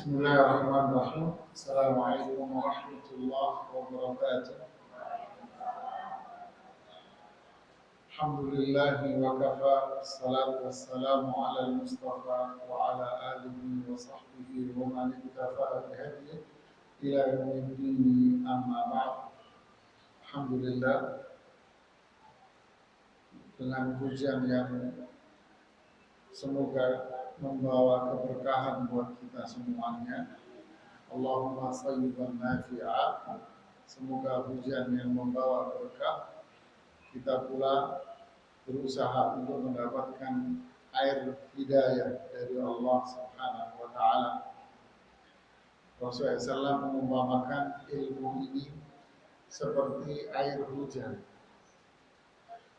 Bismillahirrahmanirrahim. Assalamualaikum warahmatullahi wabarakatuh. Alhamdulillahi wa kafa. Assalatu wassalamu ala al-mustafa wa ala alihi wa sahbihi wa man iktafa bihadihi ila yaumiddin, amma ba'd. Alhamdulillah, dengan pujian yang semoga membawa keberkahan buat kita semuanya. Allahumma sayyiban nafi'a. Semoga hujan yang membawa berkah. Kita pula berusaha untuk mendapatkan air hidayah dari Allah Subhanahu wa taala. Rasulullah SAW mengumpamakan ilmu ini seperti air hujan.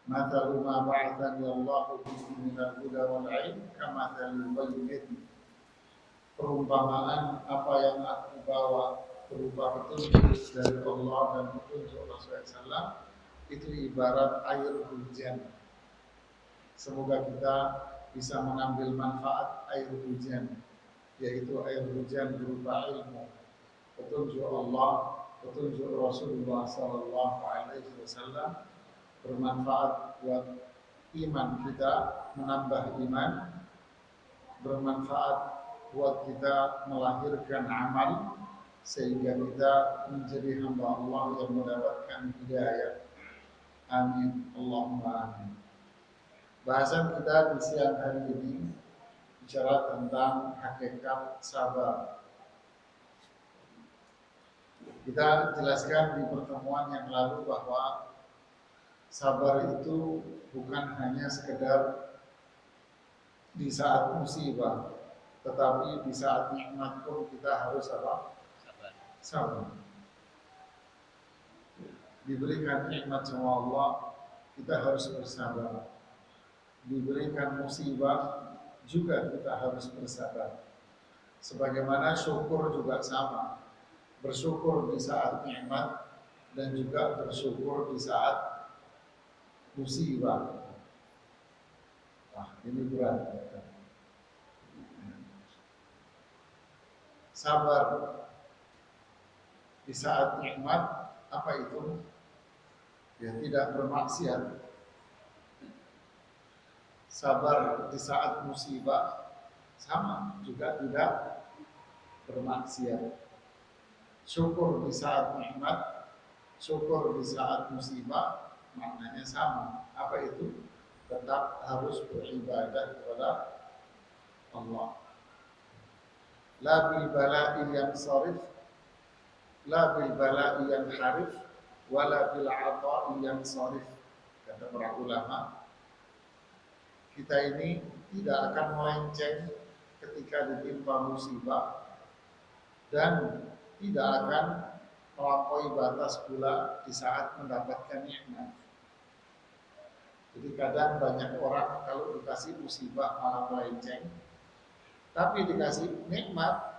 Mathalu ma ba'athani Allahu bihi minal huda wal 'ilm kamathalil ghayth. Perumpamaan apa yang aku bawa berupa petunjuk dari Allah dan petunjuk Rasulullah SAW itu ibarat air hujan. Semoga kita bisa mengambil manfaat air hujan, yaitu air hujan berupa ilmu, petunjuk Allah, petunjuk Rasulullah SAW, bermanfaat buat iman kita, menambah iman, bermanfaat buat kita melahirkan amal sehingga kita menjadi hamba Allah yang mendapatkan hidayah. Amin, Allahumma amin. Bahasan kita di siang hari ini bicara tentang hakikat sabar. Kita jelaskan di pertemuan yang lalu bahwa sabar itu bukan hanya sekedar di saat musibah, tetapi di saat nikmat pun kita harus apa? Sabar. Diberikan nikmat sama Allah, kita harus bersabar. Diberikan musibah juga kita harus bersabar. Sebagaimana syukur juga sama. Bersyukur di saat nikmat dan juga bersyukur di saat musibah. Wah, ini berat. Sabar di saat nikmat, apa itu? Ya, tidak bermaksiat. Sabar di saat musibah sama, juga tidak bermaksiat. Syukur di saat nikmat, syukur di saat musibah, maknanya sama. Apa itu? Tetap harus beribadah kepada Allah. La bil bala'i yang sarif, la bil bala'i yang harif, wala bil ata'i yang sarif. Kata para ulama, kita ini tidak akan melenceng ketika ditimpa musibah dan tidak akan melampaui batas pula di saat mendapatkan nikmat. Jadi kadang banyak orang kalau dikasih musibah malah melenceng, tapi dikasih nikmat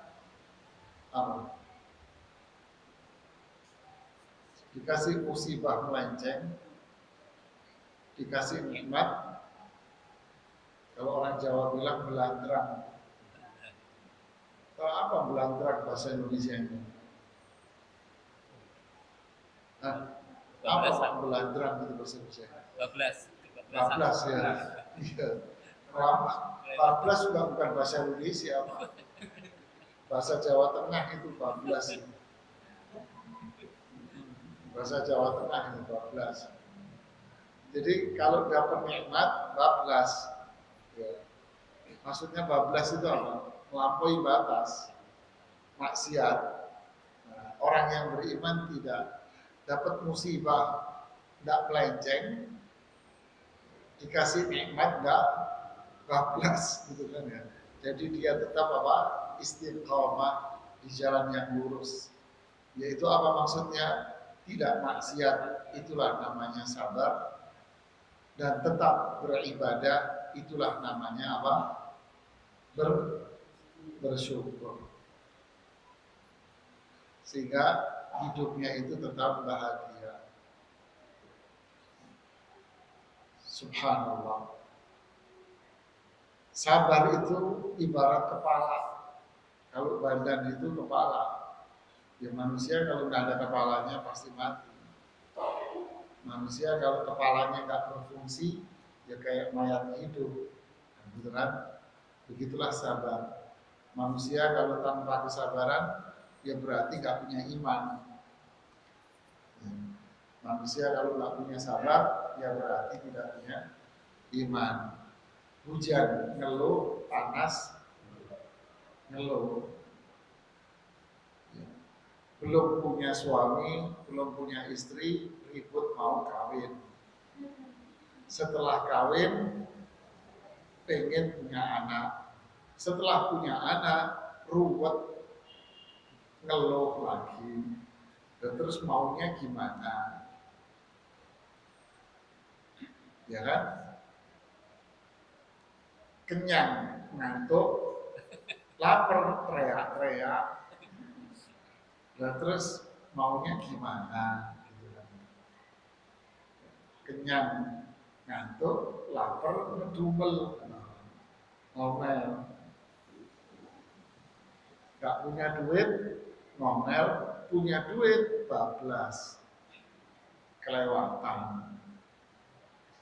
apa? Dikasih musibah melenceng, dikasih nikmat. Kalau orang Jawa bilang belandrang. Kalau apa belandrang bahasa Indonesia ini? Nah, apa belandrang itu bahasa Indonesia? 12 ya. Iya. 14 juga bukan bahasa Indonesia, Pak. Bahasa Jawa Tengah itu 14. Bahasa Jawa Tengah itu 12. Jadi kalau dapat nikmat 14. Ya. Maksudnya bablas itu apa? Melampaui batas, maksiat. Nah, orang yang beriman tidak dapat musibah, tidak melenceng, dikasih nikmat tidak bablas, gitu kan ya. Jadi dia tetap apa? Istiqomah di jalan yang lurus. Yaitu apa maksudnya? Tidak maksiat, itulah namanya sabar. Dan tetap beribadah, itulah namanya apa? Bersyukur. Sehingga hidupnya itu tetap bahagia. Subhanallah. Sabar itu ibarat kepala. Kalau badan itu kepala. Ya manusia kalau nggak ada kepalanya pasti mati. Manusia kalau kepalanya nggak berfungsi, ya kayak mayat hidup. Nah, beneran, begitulah sabar. Manusia kalau tanpa kesabaran, ya berarti nggak punya iman. Ya. Manusia kalau nggak punya sabar, ya berarti tidak punya iman. Hujan, ngeluh, panas, ngeluh. Ya. Belum punya suami, belum punya istri, ribut mau kawin. Setelah kawin, pengen punya anak. Setelah punya anak, ruwet, ngeluh lagi. Dan terus maunya gimana? Ya kan? Kenyang, ngantuk, lapar, teriak-teriak. Dan terus maunya gimana? Gitu kan. Kenyang, ngantuk, lapar, ngedumel, ngomel. Gak punya duit, ngomel, punya duit, bablas, kelewatan.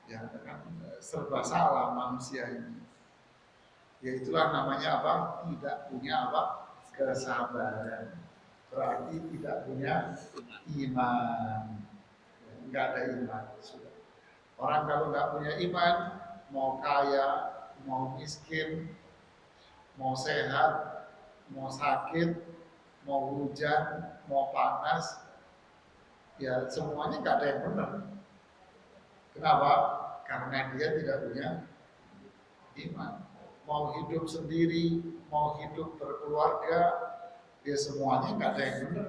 Ya kan, serba salah manusia ini. Ya itulah namanya apa? Tidak punya apa? Kesabaran. Berarti tidak punya iman. Enggak ada iman. Sudah. Orang kalau nggak punya iman, mau kaya, mau miskin, mau sehat, mau sakit, mau hujan, mau panas, ya semuanya nggak ada yang benar. Kenapa? Karena dia tidak punya iman. Mau hidup sendiri, mau hidup berkeluarga, dia semuanya nggak ada yang benar.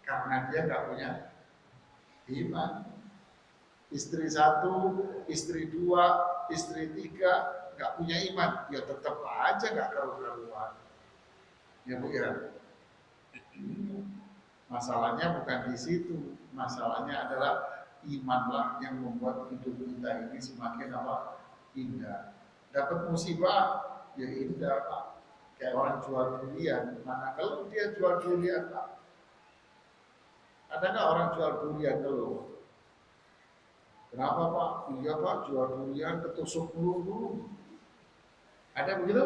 Karena dia nggak punya iman. Istri satu, istri dua, istri tiga, nggak punya iman, ya tetap aja nggak karu-karuan. Ya Bu ya. Masalahnya bukan di situ, masalahnya adalah imanlah yang membuat hidup kita ini semakin apa? Indah. Dapat musibah, ya indah Pak. Kayak orang jual durian, mana kalau dia jual durian Pak? Ada nggak orang jual durian kalau? Kenapa Pak? Iya Pak, jual durian ketusuk dulu. Ada begitu?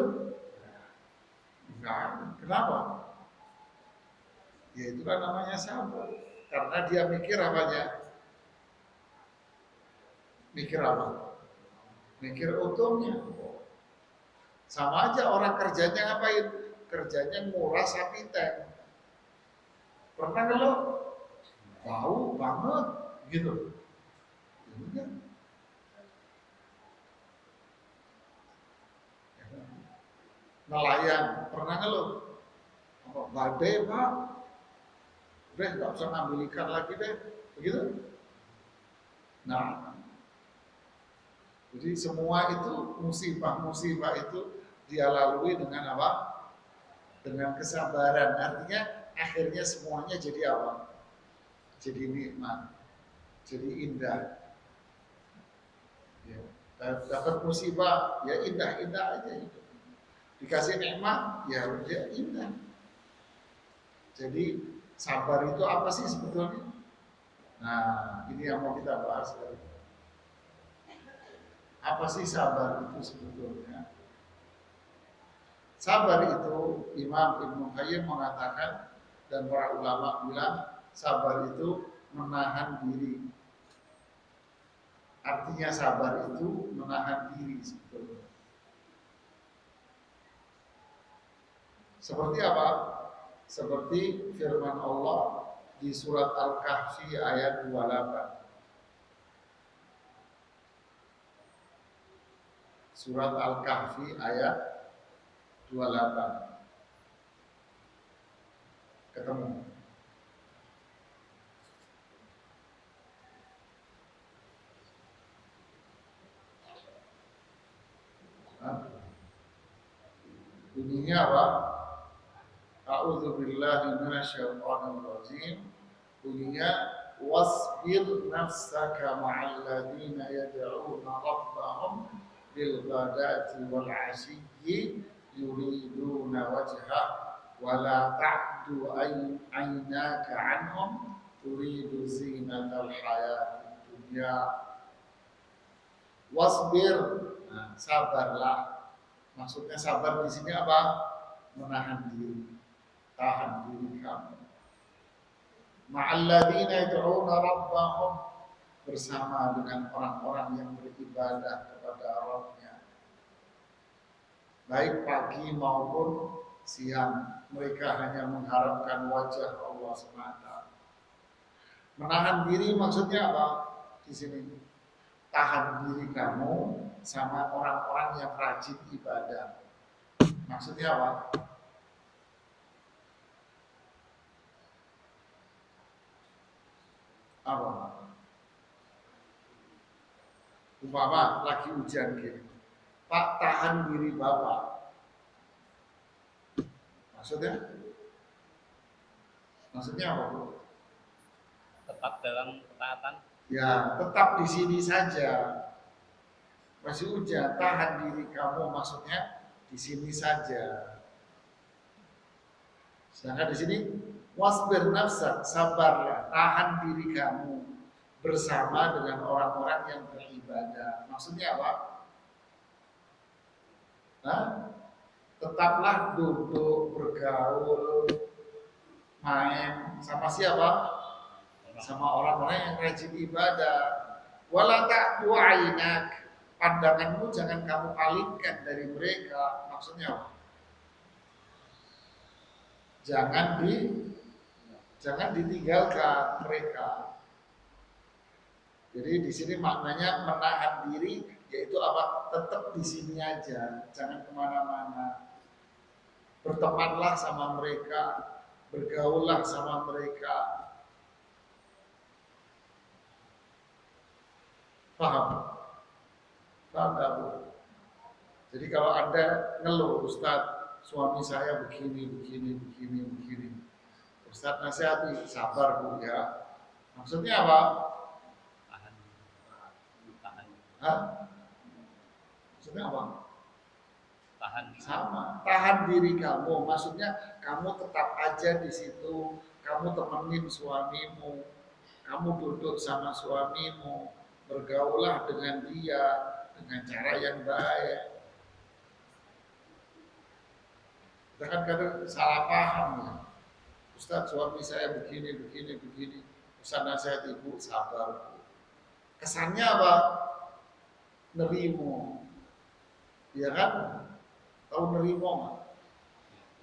Enggak. Kenapa? Ya itulah namanya sabar. Karena dia mikir apanya? Mikir apa? Mikir untungnya. Sama aja orang kerjanya ngapain? Kerjanya nguras sapi teng. Pernah kalau bau banget gitu. Ya, nelayan, pernah nggak lo? Apa badai Pak? Udah nggak usah ngambil ikan lagi deh, begitu. Nah, jadi semua itu musibah-musibah itu dia lalui dengan apa? Dengan kesabaran. Artinya akhirnya semuanya jadi apa? Jadi nikmat, jadi indah. Ya. Dapat musibah, ya indah-indah aja itu. Dikasih nikmat, ya udah indah. Jadi sabar itu apa sih sebetulnya? Nah, ini yang mau kita bahas dari apa sih sabar itu sebetulnya? Sabar itu Imam Ibnu Qayyim mengatakan dan para ulama bilang sabar itu menahan diri. Artinya sabar itu menahan diri sebetulnya. Seperti apa? Seperti firman Allah di surat Al-Kahfi ayat 28. Surat Al-Kahfi ayat 28. Ketemu. Bunyinya apa? A'udzu billahi minasyaitonir rajim. Bunyinya wasbir nafsaka ma'al ladzina yad'una rabbahum bil ghadati wal 'ashiyyi yuriduna wajhah wala ta'du aynaka anhum turidu zinatal hayatid dunya wasbir. Nah, sabarlah. Maksudnya sabar di sini apa? Menahan diri, tahan diri kamu. Ma'alladzina yad'una rabbahum, bersama dengan orang-orang yang beribadah kepada Rabb-nya. Baik pagi maupun siang, mereka hanya mengharapkan wajah Allah SWT. Menahan diri maksudnya apa? Di sini tahan diri kamu sama orang-orang yang rajin ibadah. Maksudnya apa? Apa? Umpama lagi hujan gini, Pak, tahan diri Bapak. Maksudnya? Maksudnya apa, Bu? Tetap dalam ketaatan. Ya, tetap di sini saja. Masih hujan, tahan diri kamu, maksudnya di sini saja. Sedangkan di sini wasbir nafsak, sabarlah, tahan diri kamu bersama dengan orang-orang yang beribadah. Maksudnya apa? Hah? Tetaplah duduk, bergaul, main sama siapa? Sama orang-orang yang rajin ibadah. Wala ta'du ainak, pandanganmu jangan kamu palingkan dari mereka. Maksudnya apa? Jangan ditinggalkan mereka. Jadi di sini maknanya menahan diri, yaitu apa? Tetap di sini aja, jangan kemana-mana. Bertemanlah sama mereka, bergaullah sama mereka. Paham? Paham gak, Bu? Jadi kalau Anda ngeluh, Ustadz, suami saya begini. Ustadz nasihati, sabar, Bu, ya. Maksudnya apa? Tahan. Hah? Maksudnya apa? Tahan. Sama, tahan diri kamu. Maksudnya kamu tetap aja di situ. Kamu temenin suamimu. Kamu duduk sama suamimu. Bergaulah dengan dia dengan cara yang baik. Kita kan kadang salah paham ya. Ustadz, suami saya begini. Ustadz nasihat ibu, sabar. Kesannya apa? Nerimo. Ya kan? Tahu nerimo nggak?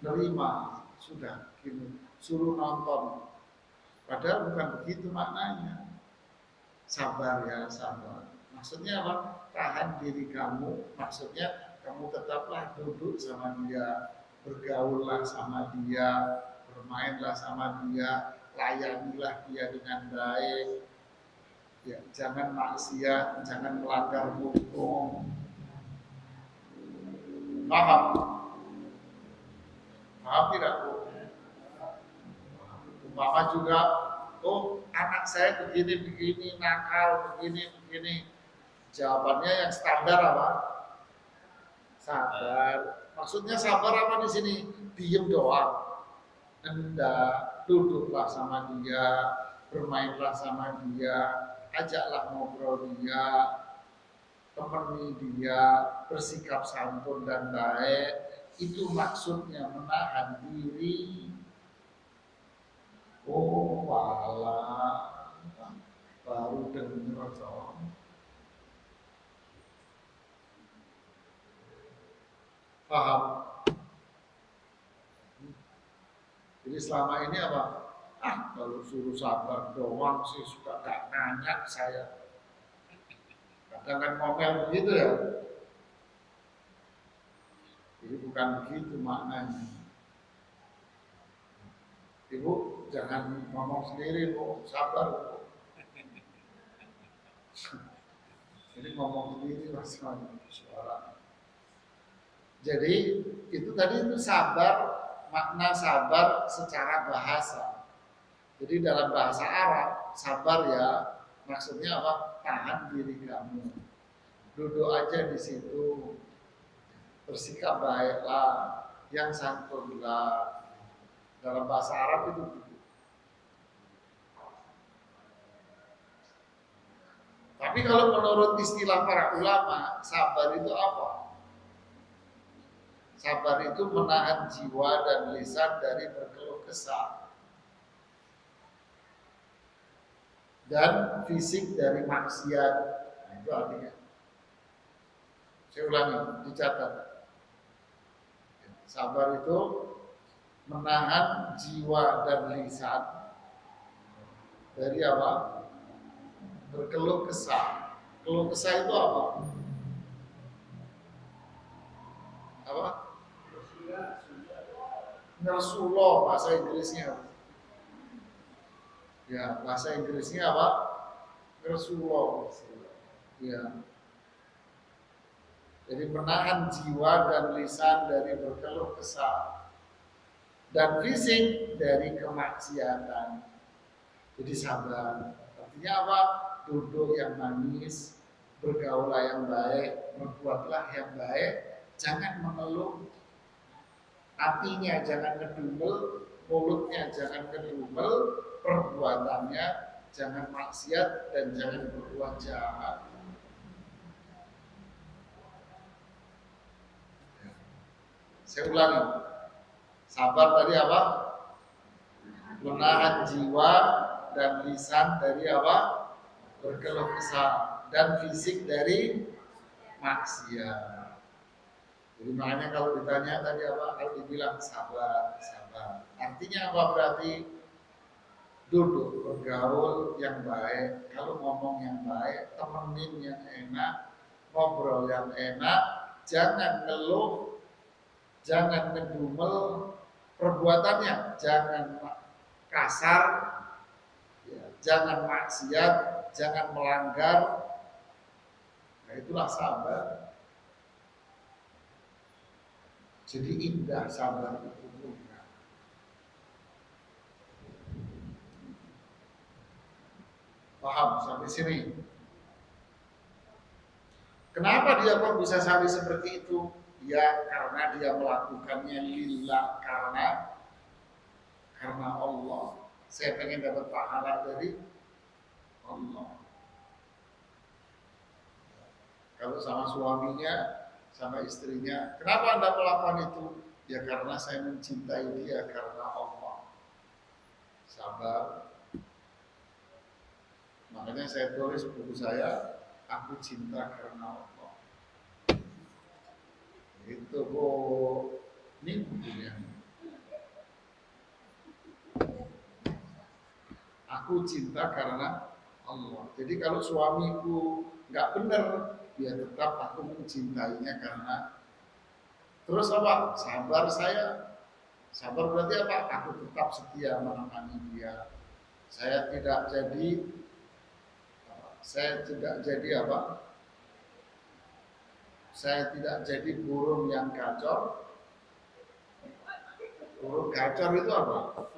Nerima, sudah, gini, suruh nonton. Padahal bukan begitu maknanya. Sabar ya, sabar. Maksudnya apa? Tahan diri kamu. Maksudnya kamu tetaplah duduk sama dia, bergaullah sama dia, bermainlah sama dia, layanilah dia dengan baik. Ya, jangan maksiat, jangan melanggar hukum. Paham? Paham tidak, Bu? Umpama juga, oh anak saya begini, nakal, begini. Jawabannya yang standar apa? Sabar. Maksudnya sabar apa di sini? Diem doang. Enggak, duduklah sama dia, bermainlah sama dia, ajaklah ngobrol dia, temani dia, bersikap santun dan baik. Itu maksudnya menahan diri. Oh, walah, baru dengar dong. Paham? Jadi selama ini apa? Kalau suruh sabar doang sih suka gak nanya saya. Kadang kan ngomel begitu ya. Jadi bukan begitu maknanya. Ibu jangan ngomong sendiri, Bu, sabar, Bu. Jadi ngomong sendiri rasanya suara. Jadi itu tadi itu sabar, makna sabar secara bahasa. Jadi dalam bahasa Arab sabar ya maksudnya apa? Tahan diri kamu. Duduk aja di situ. Bersikap baiklah, yang santunlah. Dalam bahasa Arab itu. Tapi kalau menurut istilah para ulama, sabar itu apa? Sabar itu menahan jiwa dan lisan dari berkeluh kesah dan fisik dari maksiat. Nah, itu artinya. Saya ulangi, dicatat. Sabar itu menahan jiwa dan lisan dari apa? Berkeluh kesah. Keluh kesah itu apa? Apa? Ngersuloh bahasa Inggrisnya. Ya, bahasa Inggrisnya apa? Ngersuloh. Ya. Jadi menahan jiwa dan lisan dari berkeluh kesah dan fisik dari kemaksiatan. Jadi sabar. Artinya apa? Duduk yang manis, bergaulah yang baik, berbuatlah yang baik, jangan mengeluh. Hatinya jangan ngedumel, mulutnya jangan ngedumel, perbuatannya jangan maksiat dan jangan berbuat jahat. Saya ulangi. Sabar tadi apa? Menahan jiwa dan lisan dari apa? Berkeluh kesah dan fisik dari maksiat. Jadi makanya kalau ditanya tadi apa? Kalau dibilang sabar, sabar. Artinya apa berarti? Duduk bergaul yang baik. Kalau ngomong yang baik, temenin yang enak, ngobrol yang enak, jangan ngeluh, jangan ngedumel, perbuatannya jangan kasar, ya, jangan maksiat, jangan melanggar. Nah, itulah sabar. Jadi indah sabar itu. Paham sampai sini? Kenapa dia kok bisa sampai seperti itu? Ya karena dia melakukannya lillah, karena Allah. Saya pengen dapat pahala dari Allah. Kalau sama suaminya, sama istrinya, kenapa Anda melakukan itu? Ya karena saya mencintai dia karena Allah. Sabar. Makanya saya tulis buku saya, Aku Cinta Karena Allah. Itu ini bukunya. Aku cinta karena Allah. Jadi kalau suamiku nggak benar, ya tetap aku mencintainya karena. Terus apa? Sabar saya. Sabar berarti apa? Aku tetap setia menemani dia. Saya tidak jadi apa? Saya tidak jadi burung yang gacor. Burung gacor itu apa?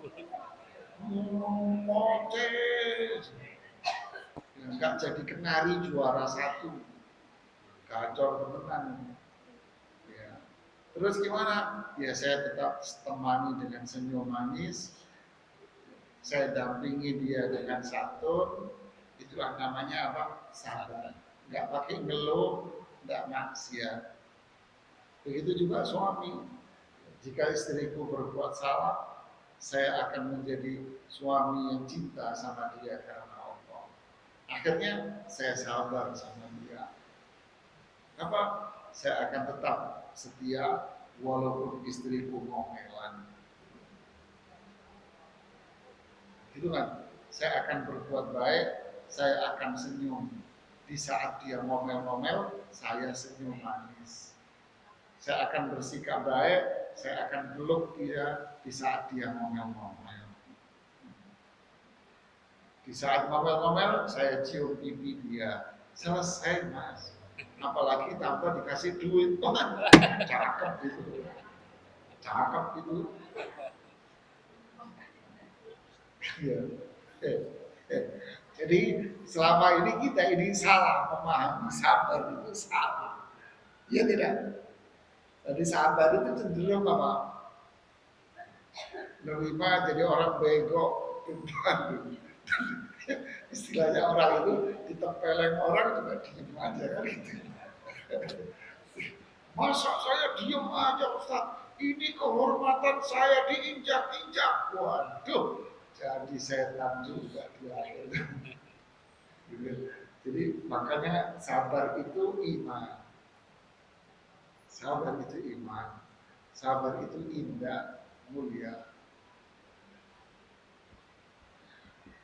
Moces. Enggak jadi kenari juara 1. Gacor teman. Ya. Terus gimana? Ya saya tetap temani dengan senyum manis. Saya dampingi dia dengan santun. Itulah namanya apa? Sabar. Enggak pakai ngeluh, enggak maksiat. Begitu juga suami. Jika istriku berbuat salah, saya akan menjadi suami yang cinta sama dia karena Allah. Akhirnya saya sabar sama dia. Apa? Saya akan tetap setia walaupun istriku ngomelan. Gitu kan? Saya akan berbuat baik, saya akan senyum. Di saat dia ngomel-ngomel, saya senyum manis. Saya akan bersikap baik, saya akan peluk dia di saat dia ngomel-ngomel. Di saat ngomel-ngomel, saya cium pipi dia. Selesai, Mas. Apalagi tanpa dikasih duit. Oh, cakep gitu. Cakep gitu. Ya. Jadi selama ini kita ini salah memahami sabar itu salah. Ya tidak? Jadi sabar itu cenderung apa? nerima jadi orang bego. Istilahnya orang itu ditempeleng orang juga diem aja kan gitu. Masa saya diem aja Ustaz? Ini kehormatan saya diinjak-injak. Waduh, jadi setan juga di akhir. Jadi makanya sabar itu iman. Sabar itu iman. Sabar itu indah, mulia.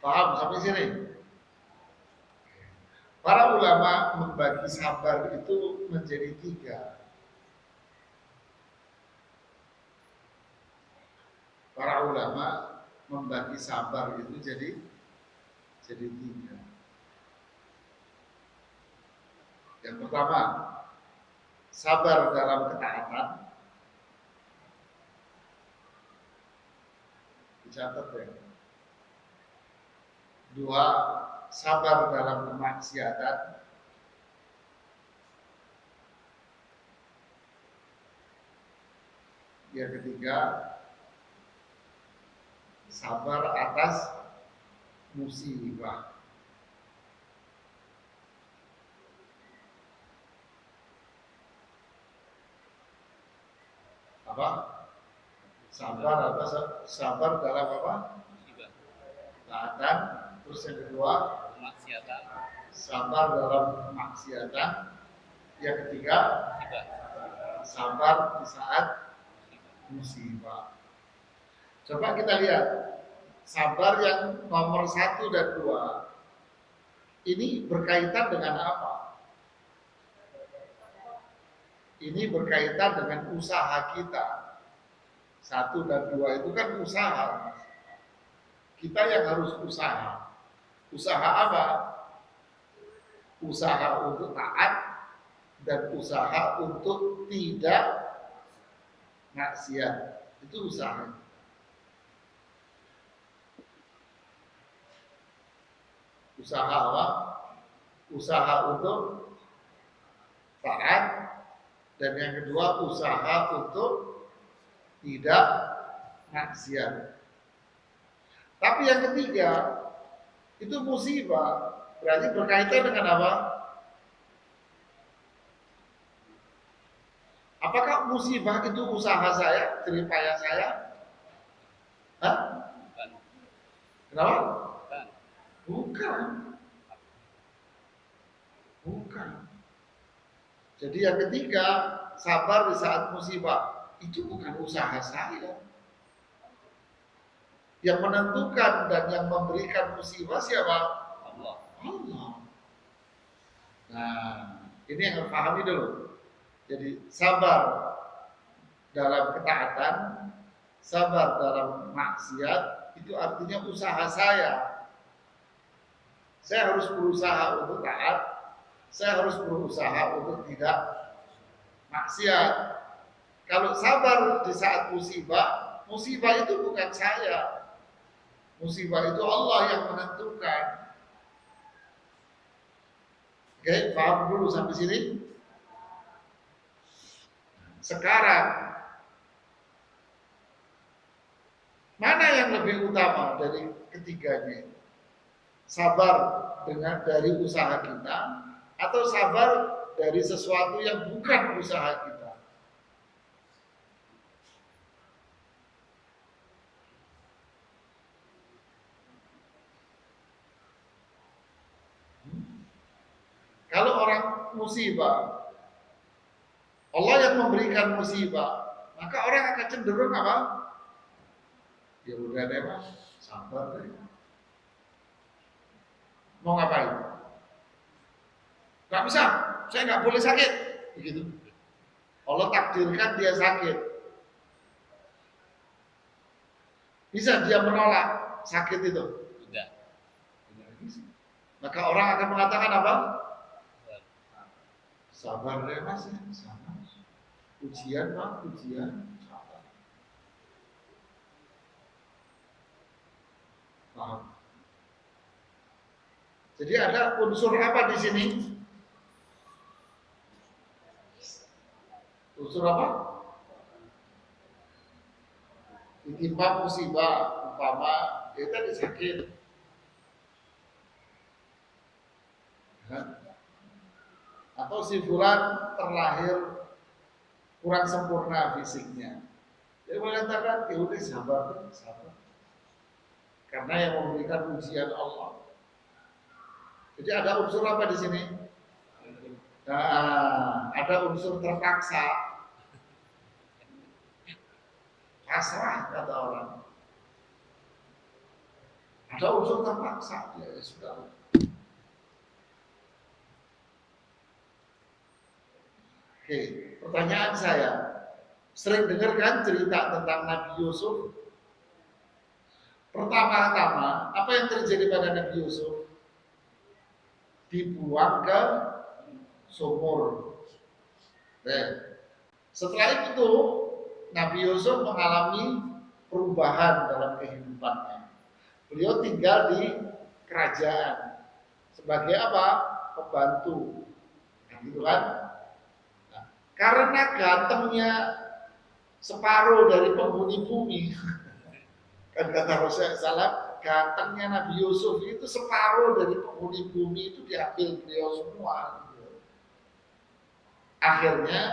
Paham sampai sini? Para ulama membagi sabar itu menjadi 3. Para ulama membagi sabar itu jadi 3. Yang pertama, sabar dalam ketaatan. Dicatat ya. 2, sabar dalam kemaksiatan. Yang ketiga, sabar atas musibah. Apa? Sabar dalam apa? Taatan. Terus yang kedua, Kemaksiatan. sabar dalam kemaksiatan. Yang ketiga, sabar di saat musibah. Coba kita lihat sabar yang nomor 1 dan 2 ini berkaitan dengan apa? Ini berkaitan dengan usaha kita. 1 dan 2 itu kan usaha. Kita yang harus usaha. Usaha apa? Usaha untuk taat dan usaha untuk tidak maksiat. Itu usaha. Usaha apa? Usaha untuk taat, dan yang kedua usaha untuk tidak maksiat. Tapi yang ketiga itu musibah, berarti berkaitan dengan apa? Apakah musibah itu usaha saya, jerih payah saya? Hah? Kenapa? Bukan. Jadi yang ketiga, sabar di saat musibah itu bukan usaha saya. Yang menentukan dan yang memberikan musibah siapa? Allah. Nah, ini yang harus pahami dulu. Jadi sabar dalam ketaatan, sabar dalam maksiat itu artinya usaha saya. Saya harus berusaha untuk taat, saya harus berusaha untuk tidak maksiat. Kalau sabar di saat musibah, musibah itu bukan saya. Musibah itu Allah yang menentukan. Oke, paham dulu sampai sini? Sekarang, mana yang lebih utama dari ketiganya? Sabar dari usaha kita atau sabar dari sesuatu yang bukan usaha kita? Kalau orang musibah, Allah yang memberikan musibah, maka orang akan cenderung apa? Ya udah deh Mas, sabar deh. Mau ngapain? Gak bisa, saya nggak boleh sakit, begitu. Allah takdirkan dia sakit. Bisa dia menolak sakit itu? Tidak. Maka orang akan mengatakan apa? Sabar deh Mas, sabar. Ujian Pak, ujian. Sabar. Paham? Jadi ada unsur apa di sini? Unsur apa? ditimpa musibah, umpama dia tadi sakit, atau si fulan terlahir kurang sempurna fisiknya. Dia mengatakan, ya udah sabar, sabar. Karena yang memberikan ujian Allah. Jadi ada unsur apa di sini? Nah, ada unsur terpaksa. Pasrah kata orang. Ada unsur terpaksa, ya sudah. Oke, pertanyaan saya, sering dengar kan cerita tentang Nabi Yusuf? Pertama-tama, apa yang terjadi pada Nabi Yusuf? Dibuang ke sumur. Setelah itu, Nabi Yusuf mengalami perubahan dalam kehidupannya. Beliau tinggal di kerajaan sebagai apa? Pembantu, gitu kan? Nah, karena gantengnya separuh dari penghuni bumi, kan kata Rasulullah SAW, gantengnya Nabi Yusuf itu separuh dari penghuni bumi itu diambil beliau semua. Akhirnya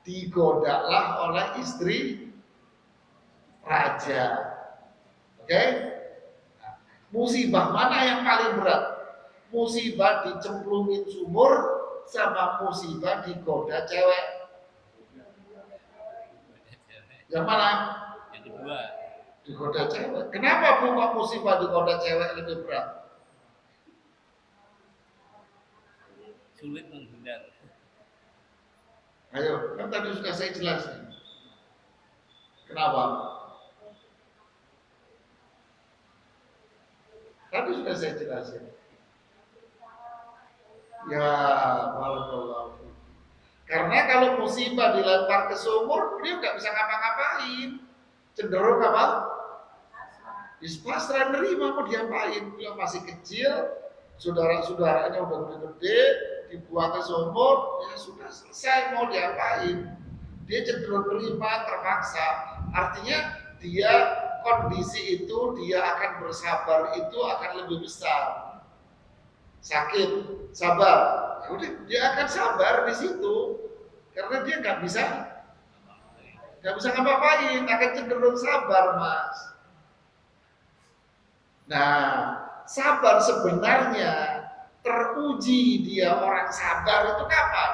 digodalah oleh istri raja. Oke? Nah, musibah mana yang paling berat? Musibah dicemplungin sumur sama musibah digoda cewek. Yang mana? Yang kedua. Digoda cewek. Kenapa kok musibah digoda cewek lebih berat? Sulit menghindar. Ayo, kan tadi sudah saya jelasin. Kenapa? Tadi sudah saya jelasin. Ya, barakallahu. Karena kalau musibah dilempar ke sumur, dia nggak bisa ngapa-ngapain. Cenderung apa? Pasrah nerima, mau diapain? Dia masih kecil, saudara-saudaranya udah gede-gede, dibuang ke sumur, ya sudah selesai, mau diapain? Dia cenderung terima, terpaksa. Artinya dia kondisi itu dia akan bersabar itu akan lebih besar. Sakit, sabar. Ya udah, dia akan sabar di situ karena dia nggak bisa ngapa-ngapain, akan cenderung sabar, Mas. Nah, sabar sebenarnya teruji dia orang sabar itu kapan?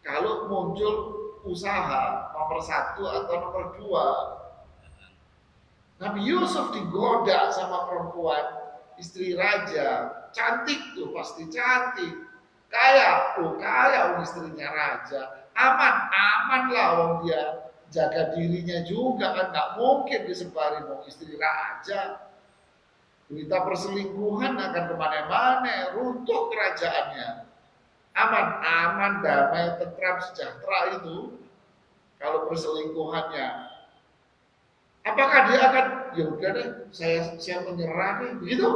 Kalau muncul usaha nomor 1 atau nomor 2. Nabi Yusuf digoda sama perempuan, istri raja, cantik tuh pasti cantik, kaya, kaya istrinya raja, aman lah dia jaga dirinya juga kan nggak mungkin disebarin istri raja. Berita perselingkuhan akan kemana-mana, runtuh kerajaannya. Aman, damai, tentram, sejahtera itu. Kalau perselingkuhannya, apakah dia akan, ya udah deh, saya menyerah deh, begitu?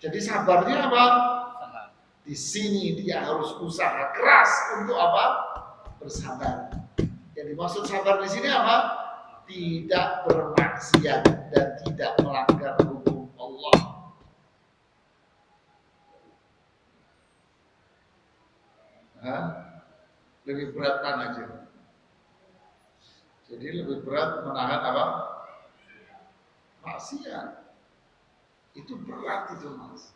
Jadi sabarnya apa? Di sini dia harus usaha keras untuk apa? Bersabar. Yang dimaksud sabar di sini apa? Tidak bermaksiat dan tidak melanggar hukum Allah. Lebih berat mana aja? Jadi lebih berat menahan apa? Maksiat. Itu berat itu, Mas.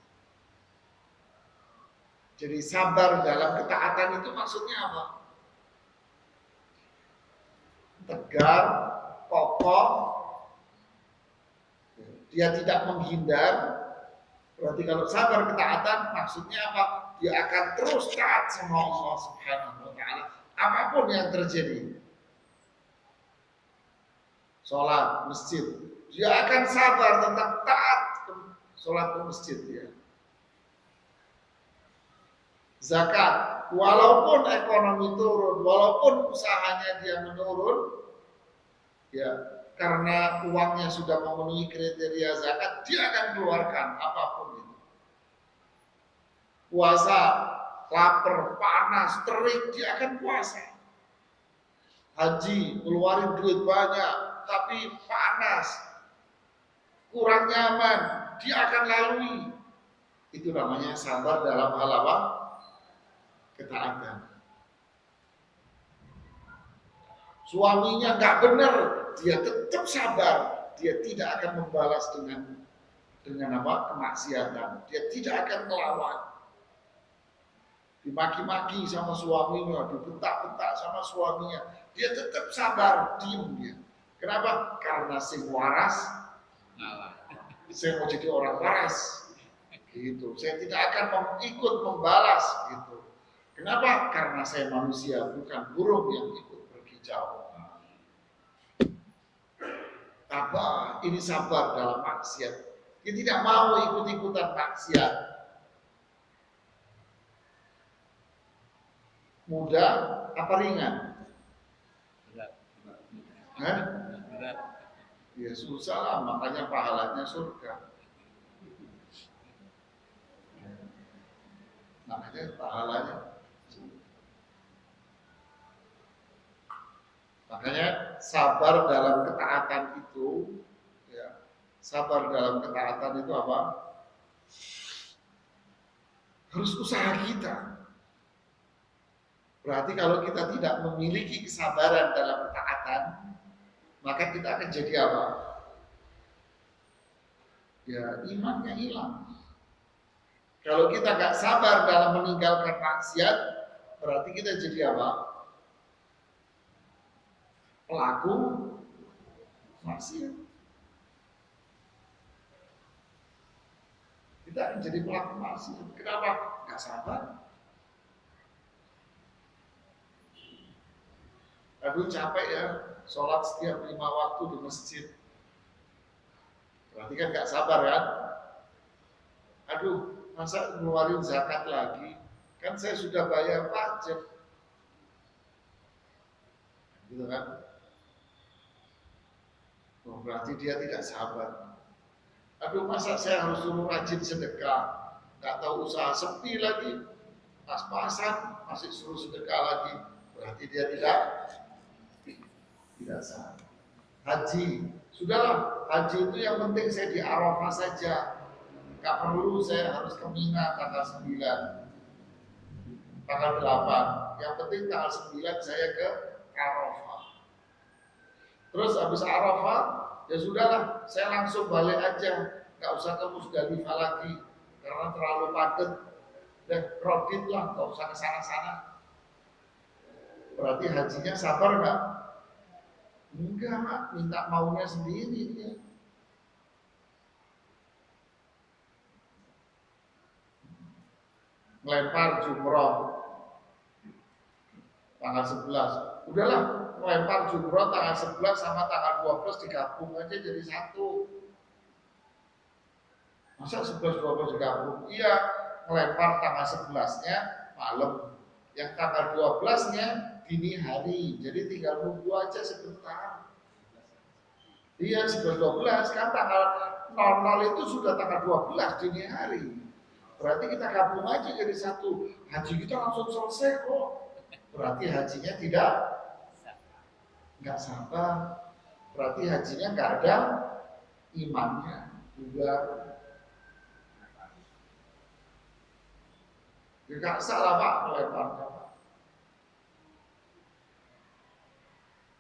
Jadi sabar dalam ketaatan itu maksudnya apa? Tegar, kokoh, dia tidak menghindar. Berarti kalau sabar ketaatan maksudnya apa? Dia akan terus taat sama Allah Subhanahu wa taala apapun yang terjadi. Sholat masjid, dia akan sabar tentang taat sholat ke masjid dia. Zakat, walaupun ekonomi turun, walaupun usahanya dia menurun, ya karena uangnya sudah memenuhi kriteria zakat, dia akan keluarkan apapun itu. Puasa, lapar, panas, terik, dia akan puasa. haji, keluarin duit banyak, tapi panas, kurang nyaman, dia akan lalui. Itu namanya sabar dalam hal apa? Ketaatan. Suaminya nggak benar, dia tetap sabar, dia tidak akan membalas dengan apa? Kemaksiatan. Dia tidak akan melawan. Dimaki-maki sama suaminya, dibentak-bentak sama suaminya, dia tetap sabar, diem dia. Kenapa? Karena sing waras ngalah. Saya mau jadi orang waras, gitu. Saya tidak akan ikut membalas, gitu. Kenapa? Karena saya manusia, bukan burung yang ikut berkicau. Tabah, ini sabar dalam maksiat. Dia tidak mau ikut-ikutan maksiat. Mudah apa ringan? Berat. Hah? Berat. Ya susah lah, makanya pahalanya surga. Makanya pahalanya. Makanya sabar dalam ketaatan itu, ya, sabar dalam ketaatan itu apa? Harus usaha kita. Berarti kalau kita tidak memiliki kesabaran dalam ketaatan, maka kita akan jadi apa? Ya, imannya hilang. Kalau kita nggak sabar dalam meninggalkan maksiat, berarti kita jadi apa? Pelaku maksiat. Kita akan jadi pelaku maksiat. Kenapa? Nggak sabar. Aduh capek ya, sholat setiap 5 waktu di masjid. Berarti kan nggak sabar kan? Aduh, masa ngeluarin zakat lagi? Kan saya sudah bayar pajak. Gitu kan? Oh, berarti dia tidak sabar. Aduh, masa saya harus suruh rajin sedekah? Nggak tahu usaha, sepi lagi. Pas-pasan masih suruh sedekah lagi. Berarti dia tidak sabar. Haji, sudahlah, haji itu yang penting saya di Arafah saja. Nggak perlu saya harus ke Mina tanggal 9, tanggal 8. Yang penting tanggal 9 saya ke Arafah. Terus habis Arafah, ya sudahlah, saya langsung balik aja, nggak usah ke Musdalifah lagi karena terlalu padat. Dan kredit lah, nggak usah ke sana-sana. Berarti hajinya sabar nggak? Enggak, minta maunya sendiri dia. Melempar jumroh tanggal 11. Udahlah, melempar jumroh tanggal 11 sama tanggal 12 digabung aja jadi satu. Masa 11 12 digabung? Iya, melempar tanggal 11-nya malam. Yang tanggal 12-nya dini hari. Jadi tinggal nunggu aja sebentar. Iya, 11 12 kan tanggal 00 itu sudah tanggal 12 dini hari. Berarti kita gabung aja jadi satu. Haji kita langsung selesai kok. Berarti hajinya nggak sabar. Berarti hajinya nggak ada imannya juga. Nggak salah Pak melebarnya Pak.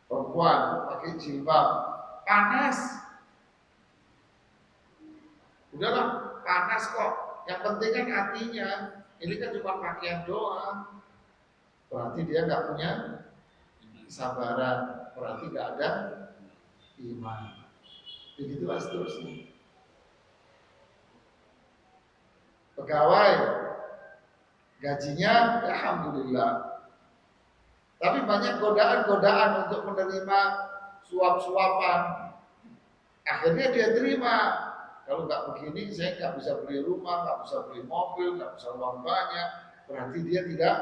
Perempuan pakai jilbab panas. Udahlah panas kok. Yang penting kan hatinya. Ini kan cuma pakaian doang. Berarti dia nggak punya kesabaran. Berarti nggak ada iman. Begitulah seterusnya. Pegawai gajinya alhamdulillah. Tapi banyak godaan-godaan untuk menerima suap-suapan. Akhirnya dia terima. Kalau nggak begini, saya nggak bisa beli rumah, nggak bisa beli mobil, nggak bisa uang banyak. Berarti dia tidak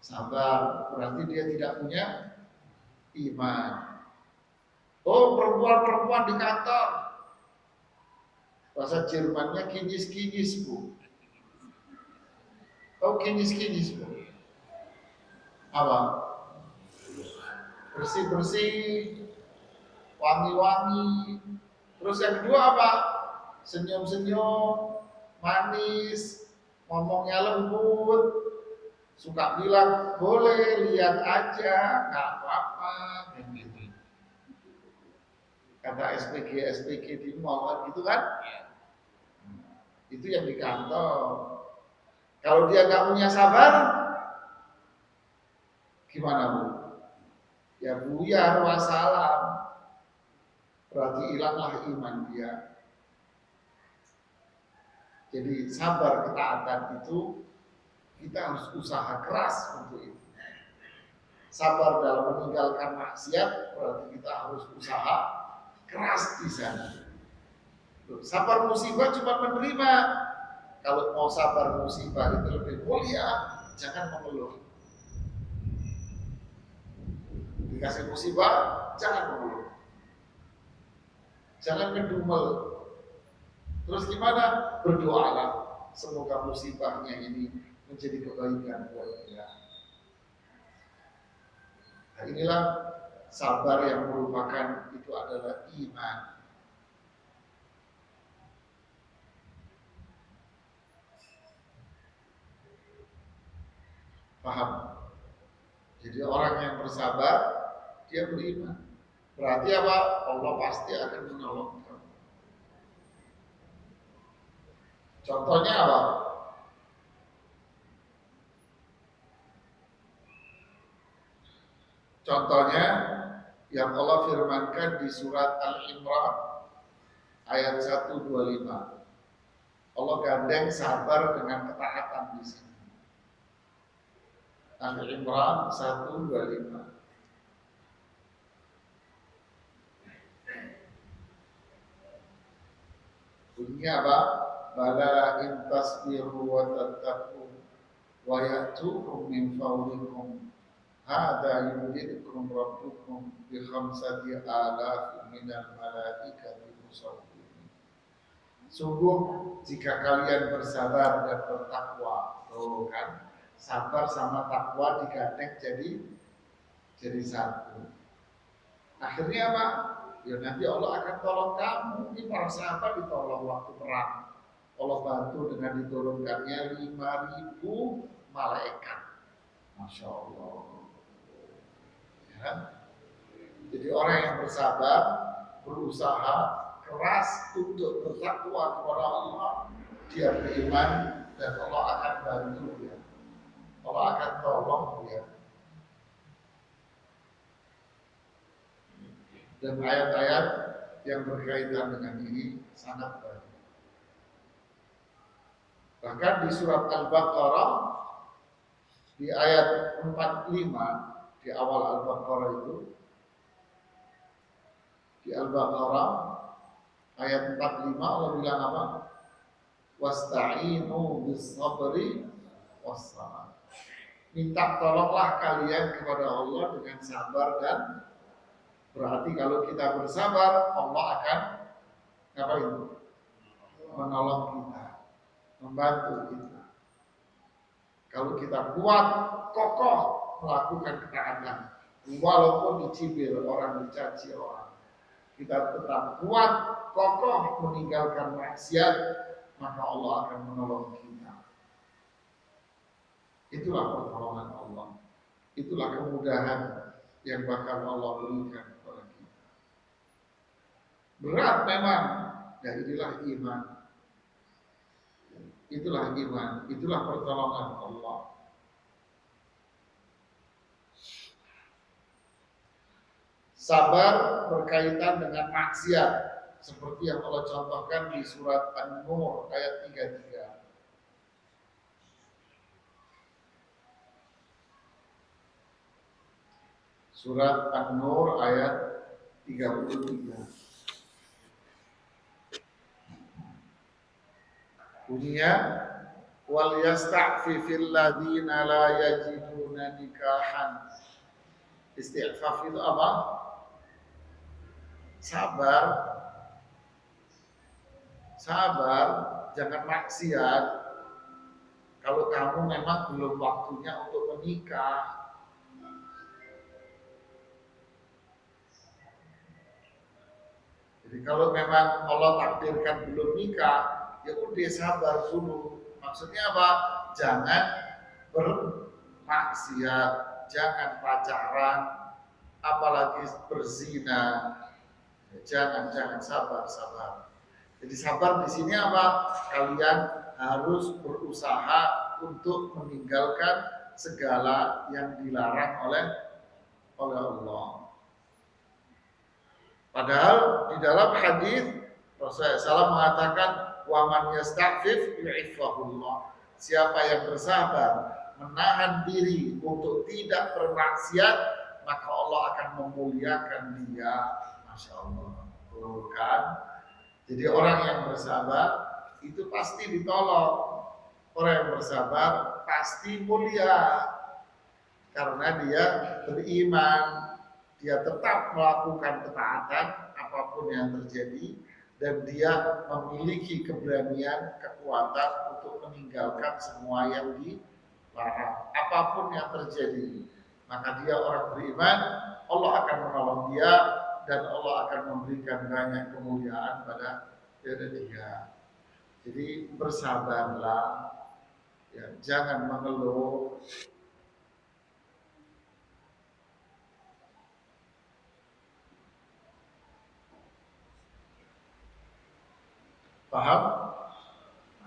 sabar. Berarti dia tidak punya iman. Oh, perempuan-perempuan di kantor. Bahasa Jermannya kinis-kinis, Bu. Tahu kinis-kinis, Bu? Apa? bersih-bersih, wangi-wangi. Terus yang kedua apa? Senyum-senyum, manis, ngomongnya lembut, suka bilang boleh lihat aja, nggak apa-apa, kayak gitu. Kata SPG di mall kan gitu kan? Iya. Itu yang di kantor. Kalau dia nggak punya sabar, gimana Bu? Ya buyar wassalam. Berarti hilanglah iman dia. Jadi sabar ketaatan itu kita harus usaha keras untuk itu. Sabar dalam meninggalkan maksiat berarti kita harus usaha keras di sana. Sabar musibah cuma menerima. Kalau mau sabar musibah itu lebih mulia, jangan mengeluh. Dikasih musibah, jangan mengeluh. Jangan ngedumel. Terus gimana? Berdoalah. Semoga musibahnya ini menjadi kebaikan buat dia. Nah, inilah sabar yang merupakan itu adalah iman. Paham? Jadi orang yang bersabar dia beriman. Berarti apa? Allah pasti akan menolong kamu. Contohnya apa? Contohnya yang Allah firmankan di surat Al-Imran ayat 125. Allah gandeng sabar dengan ketaatan di sini. Al-Imran 125. Bunyinya apa? Bala in tasbiru wa tattaqu wa ya'tukum min fawrikum hadza yumdidukum rabbukum bi khamsati alafin minal malaikati musawwimin. Sungguh jika kalian bersabar dan bertakwa, kan? Sabar sama takwa digandeng jadi satu. Akhirnya apa? Ya nanti Allah akan tolong kamu. Ini para sahabat ditolong waktu perang. Allah bantu dengan diturunkannya 5.000 malaikat. Masya Allah. Ya. Jadi orang yang bersabar, berusaha keras untuk bertakwa kepada Allah, dia beriman dan Allah akan bantu dia. Allah akan tolong dia. Dan ayat-ayat yang berkaitan dengan ini sangat banyak. Bahkan di surat Al-Baqarah di ayat 45 di awal Al-Baqarah itu, di Al-Baqarah ayat 45 Allah bilang apa? Wasta'inu bis-sabri was-salah. Minta tolonglah kalian kepada Allah dengan sabar dan berarti kalau kita bersabar, Allah akan ngapain? Menolong kita, membantu kita. Kalau kita kuat, kokoh melakukan ketaatan, walaupun dicibir orang, dicaci orang, kita tetap kuat, kokoh meninggalkan maksiat, maka Allah akan menolong kita. Itulah pertolongan Allah. Itulah kemudahan yang bakal Allah berikan kepada kita. Berat memang, dan inilah iman. Itulah iman, itulah pertolongan Allah. Sabar berkaitan dengan maksiat, seperti yang Allah contohkan di surat An-Nur ayat 33. Surat An-Nur ayat 33. Bunyinya wal yasta'fifil ladzina la yajiduna nikahan. Istighfaf itu apa? Sabar. Sabar, jangan maksiat. Kalau kamu memang belum waktunya untuk menikah. kalau memang Allah takdirkan belum nikah, ya udah sabar dulu. Maksudnya apa? Jangan bermaksiat, jangan pacaran, apalagi berzina. Jangan sabar. Jadi sabar di sini apa? Kalian harus berusaha untuk meninggalkan segala yang dilarang oleh Allah. Padahal di dalam hadis Rasulullah SAW mengatakan wa man yasta'fif yu'iffahullah. Siapa yang bersabar menahan diri untuk tidak bermaksiat, maka Allah akan memuliakan dia. Masya Allah. Tuh kan? Jadi orang yang bersabar itu pasti ditolong. Orang yang bersabar pasti mulia karena dia beriman, dia tetap melakukan ketaatan apapun yang terjadi, dan dia memiliki keberanian, kekuatan untuk meninggalkan semua yang dilarang apapun yang terjadi. Maka dia orang beriman, Allah akan menolong dia dan Allah akan memberikan banyak kemuliaan pada dia. Jadi bersabarlah, ya, jangan mengeluh. Paham?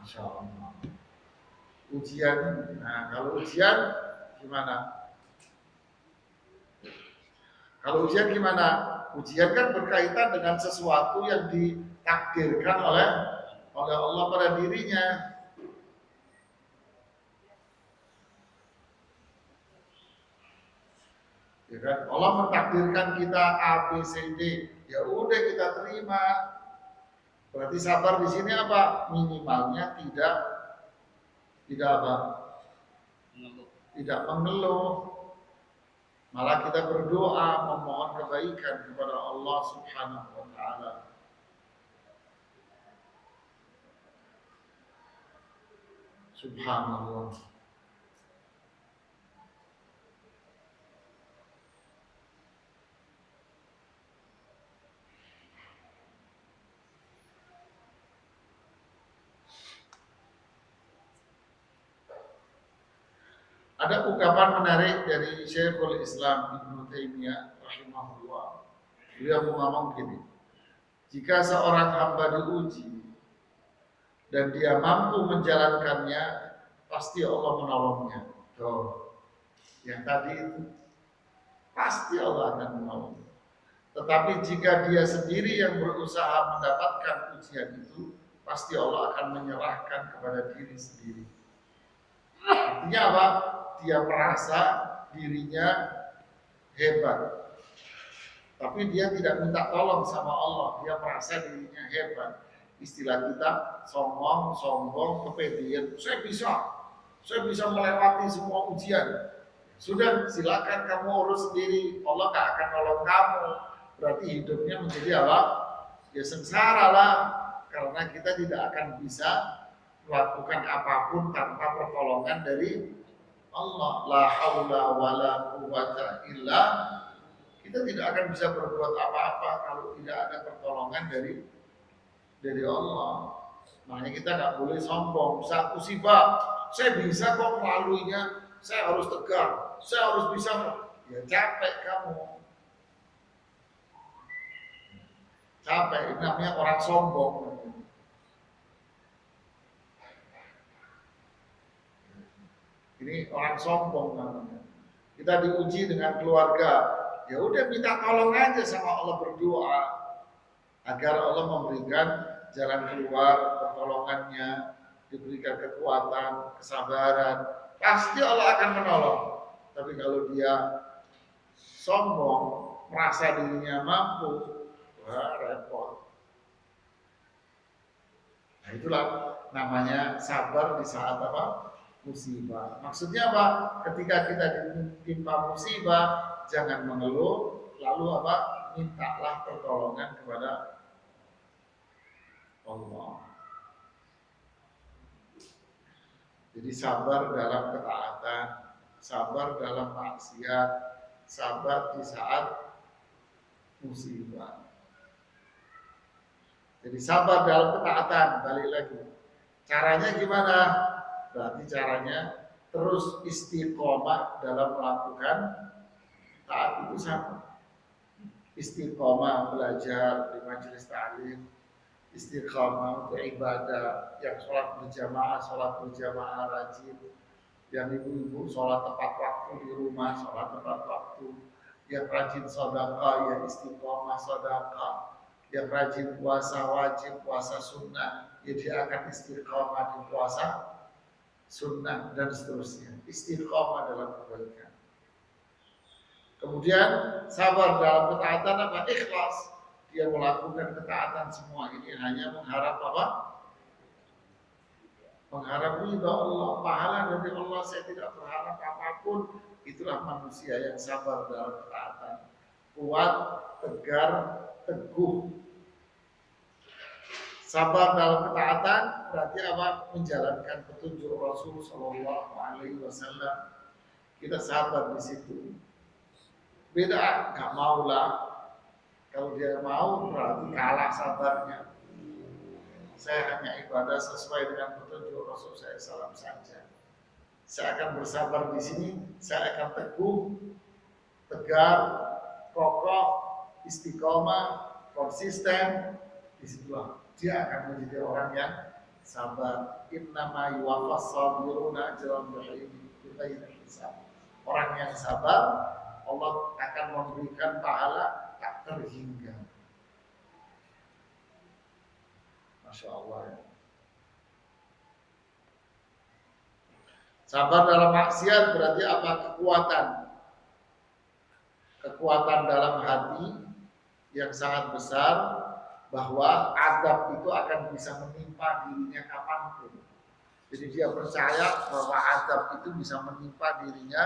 Masya Allah. Ujian, nah kalau ujian gimana? Kalau ujian gimana? Ujian kan berkaitan dengan sesuatu yang ditakdirkan oleh Allah pada dirinya. Ya kan? Allah mentakdirkan kita A, B, C, D. Ya udah kita terima. Berarti sabar di sini apa? Minimalnya tidak apa? Tidak mengeluh. Malah kita berdoa memohon kebaikan kepada Allah Subhanahu wa taala. Subhanallah. Ada ungkapan menarik dari Syekhul Islam Ibnu Taimiyah rahimahullah. Beliau ngomong gini, jika seorang hamba diuji dan dia mampu menjalankannya, pasti Allah menolongnya. Tuh, yang tadi itu pasti Allah akan menolong. Tetapi jika dia sendiri yang berusaha mendapatkan ujian itu, pasti Allah akan menyerahkan kepada diri sendiri. Artinya apa? Dia merasa dirinya hebat, tapi dia tidak minta tolong sama Allah. Dia merasa dirinya hebat. Istilah kita sombong, kepedean. Saya bisa melewati semua ujian. Sudah, silakan kamu urus sendiri. Allah gak akan nolong kamu. Berarti hidupnya menjadi apa? Ya sengsara lah. Karena kita tidak akan bisa melakukan apapun tanpa pertolongan dari Allah. La haula wala quwwata illa. Kita tidak akan bisa berbuat apa-apa kalau tidak ada pertolongan dari Allah. Makanya kita nggak boleh sombong. Saat musibah, saya bisa kok melaluinya. Saya harus tegar. Saya harus bisa. Ya capek kamu. Capek. Ini namanya orang sombong. Ini orang sombong namanya. Kita diuji dengan keluarga. Ya udah minta tolong aja sama Allah, berdoa agar Allah memberikan jalan keluar, pertolongannya, diberikan kekuatan, kesabaran. Pasti Allah akan menolong. Tapi kalau dia sombong, merasa dirinya mampu, wah repot. Nah itulah namanya sabar di saat apa? Musibah. Maksudnya apa? Ketika kita ditimpa musibah, jangan mengeluh, lalu apa? Mintalah pertolongan kepada Allah. Jadi sabar dalam ketaatan, sabar dalam maksiat, sabar di saat musibah. Jadi sabar dalam ketaatan, balik lagi. Caranya gimana? Berarti caranya terus istiqomah dalam melakukan taat itu sama. Istiqomah belajar di majelis ta'lim, istiqomah untuk ibadah, yang sholat berjamaah rajin, yang ibu-ibu sholat tepat waktu di rumah, sholat tepat waktu, yang rajin sedekah, yang istiqomah sedekah, yang rajin puasa wajib, puasa sunnah, ya dia akan istiqomah di puasa sunnah dan seterusnya. Istiqomah dalam kebaikan. Kemudian sabar dalam ketaatan apa? Ikhlas. Dia melakukan ketaatan semua ini hanya mengharap apa? Mengharap ridha Allah, pahala dari Allah. Saya tidak berharap apapun. Itulah manusia yang sabar dalam ketaatan. Kuat, tegar, teguh. Sabar dalam ketaatan berarti apa? Menjalankan petunjuk Rasul Shallallahu Alaihi Wasallam. Kita sabar di situ. Beda, nggak mau lah. Kalau dia mau berarti kalah sabarnya. Saya hanya ibadah sesuai dengan petunjuk Rasul saya salam saja. Saya akan bersabar di sini. Saya akan teguh, tegar, kokoh, istiqomah, konsisten. Disitulah dia akan menjadi orang yang sabar. Innama yuwaffas sabiruna ajrahum bighairi hisab. Orang yang sabar, Allah akan memberikan pahala tak terhingga. Masya Allah ya. Sabar dalam maksiat berarti apa? Kekuatan. Kekuatan dalam hati yang sangat besar bahwa azab itu akan bisa menimpa dirinya kapanpun. Jadi dia percaya bahwa azab itu bisa menimpa dirinya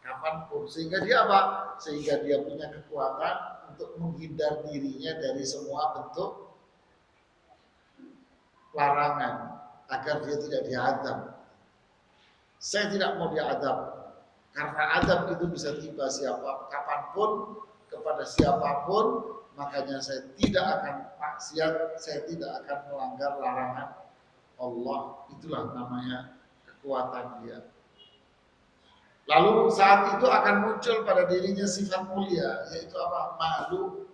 kapanpun. Sehingga dia apa? Sehingga dia punya kekuatan untuk menghindar dirinya dari semua bentuk larangan agar dia tidak diadab. Saya tidak mau diadab karena adab itu bisa tiba siapa kapanpun kepada siapapun. Makanya saya tidak akan maksiat, saya tidak akan melanggar larangan Allah. Itulah namanya kekuatan dia. Lalu saat itu akan muncul pada dirinya sifat mulia, yaitu apa? Malu.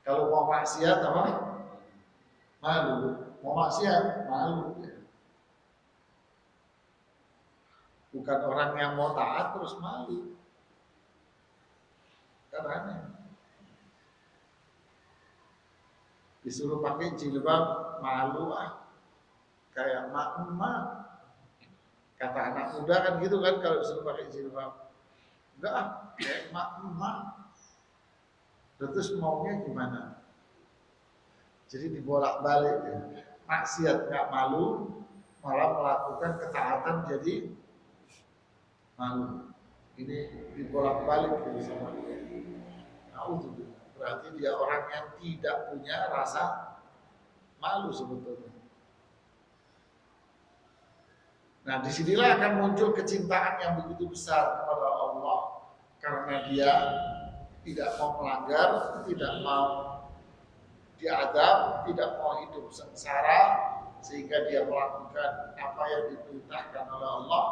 Kalau mau maksiat apa? Malu. Mau maksiat, malu. Bukan orang yang mau taat terus malu. Karena disuruh pakai jilbab, malu ah. Kayak mak-mak. Kata anak muda kan gitu kan kalau disuruh pakai jilbab. Enggak ah, kayak mak-mak. Terus maunya gimana? Jadi dibolak-balik ya. Maksiat nggak malu, malah melakukan ketaatan jadi malu. Ini dibolak-balik gitu sama dia. Nauzubillah. Berarti dia orang yang tidak punya rasa malu sebetulnya. Nah, disinilah akan muncul kecintaan yang begitu besar kepada Allah karena dia tidak mau melanggar, tidak mau diadab, tidak mau hidup sengsara, sehingga dia melakukan apa yang diperintahkan oleh Allah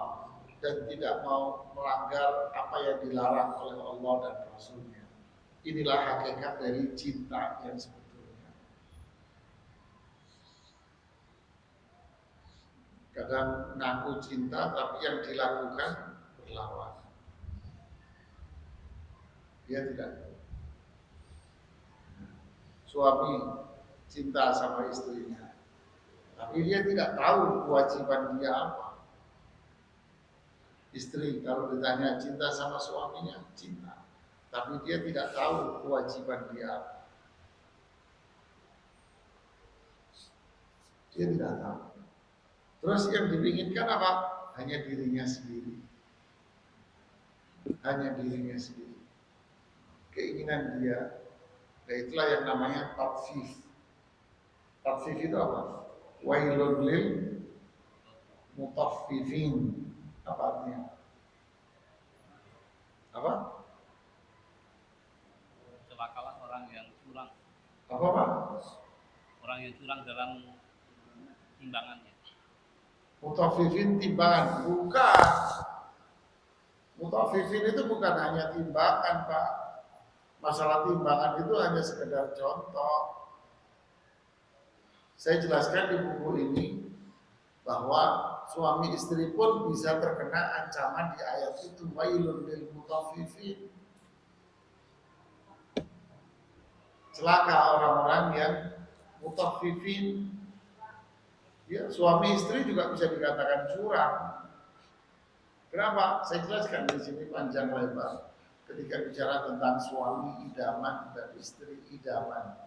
dan tidak mau melanggar apa yang dilarang oleh Allah dan Rasulnya. Inilah hakikat dari cinta yang sebetulnya. Kadang ngaku cinta tapi yang dilakukan berlawanan. Dia tidak. Suami cinta sama istrinya, tapi dia tidak tahu kewajiban dia apa. Istri kalau ditanya cinta sama suaminya, cinta, tapi dia tidak tahu kewajiban dia apa. Dia tidak tahu. Terus yang diinginkan apa? Hanya dirinya sendiri. Hanya dirinya sendiri. Keinginan dia. Dan itulah yang namanya tatfif. Tatfif itu apa? Wailun lil mutaffifin. Apa artinya? Apa? Celakalah orang yang curang. Apa Pak? Orang yang curang dalam timbangannya. Mutafifin timbangan, bukan. Mutafifin itu bukan hanya timbangan Pak. Masalah timbangan itu hanya sekedar contoh. Saya jelaskan di buku ini bahwa suami istri pun bisa terkena ancaman di ayat itu, wailul lil mutaffifin. Celaka orang-orang yang mutaffifin. Ya, suami istri juga bisa dikatakan curang. Kenapa? Saya jelaskan di sini panjang lebar. Ketika bicara tentang suami idaman dan istri idaman.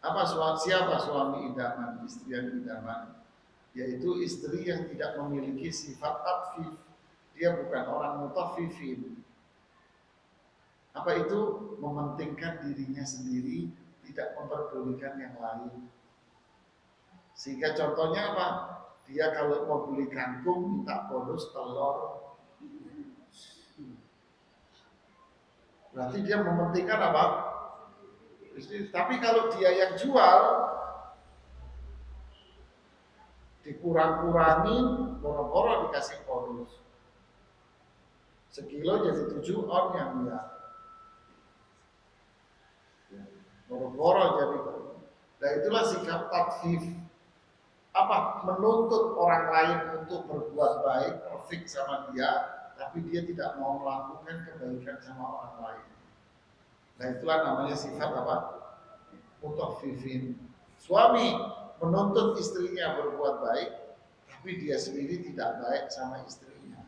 Siapa suami idaman, istri yang idaman? Yaitu istri yang tidak memiliki sifat tatfif. Dia bukan orang mutaffifin. Apa itu? Mementingkan dirinya sendiri, tidak memperdulikan yang lain. Sehingga contohnya apa? Dia kalau mau beli kangkung minta bonus telur. Berarti dia mementingkan apa? Tapi kalau dia yang jual, dikurang-kurangin, boro-boro dikasih bonus. Sekilo jadi 7 on yang dia. Boro-boro jadi bonus. Nah itulah sikap tatfif. Apa? Menuntut orang lain untuk berbuat baik, perfect sama dia, tapi dia tidak mau melakukan kebaikan sama orang lain. Nah itulah namanya sifat apa? Mutaffifin. Suami menuntut istrinya berbuat baik, tapi dia sendiri tidak baik sama istrinya.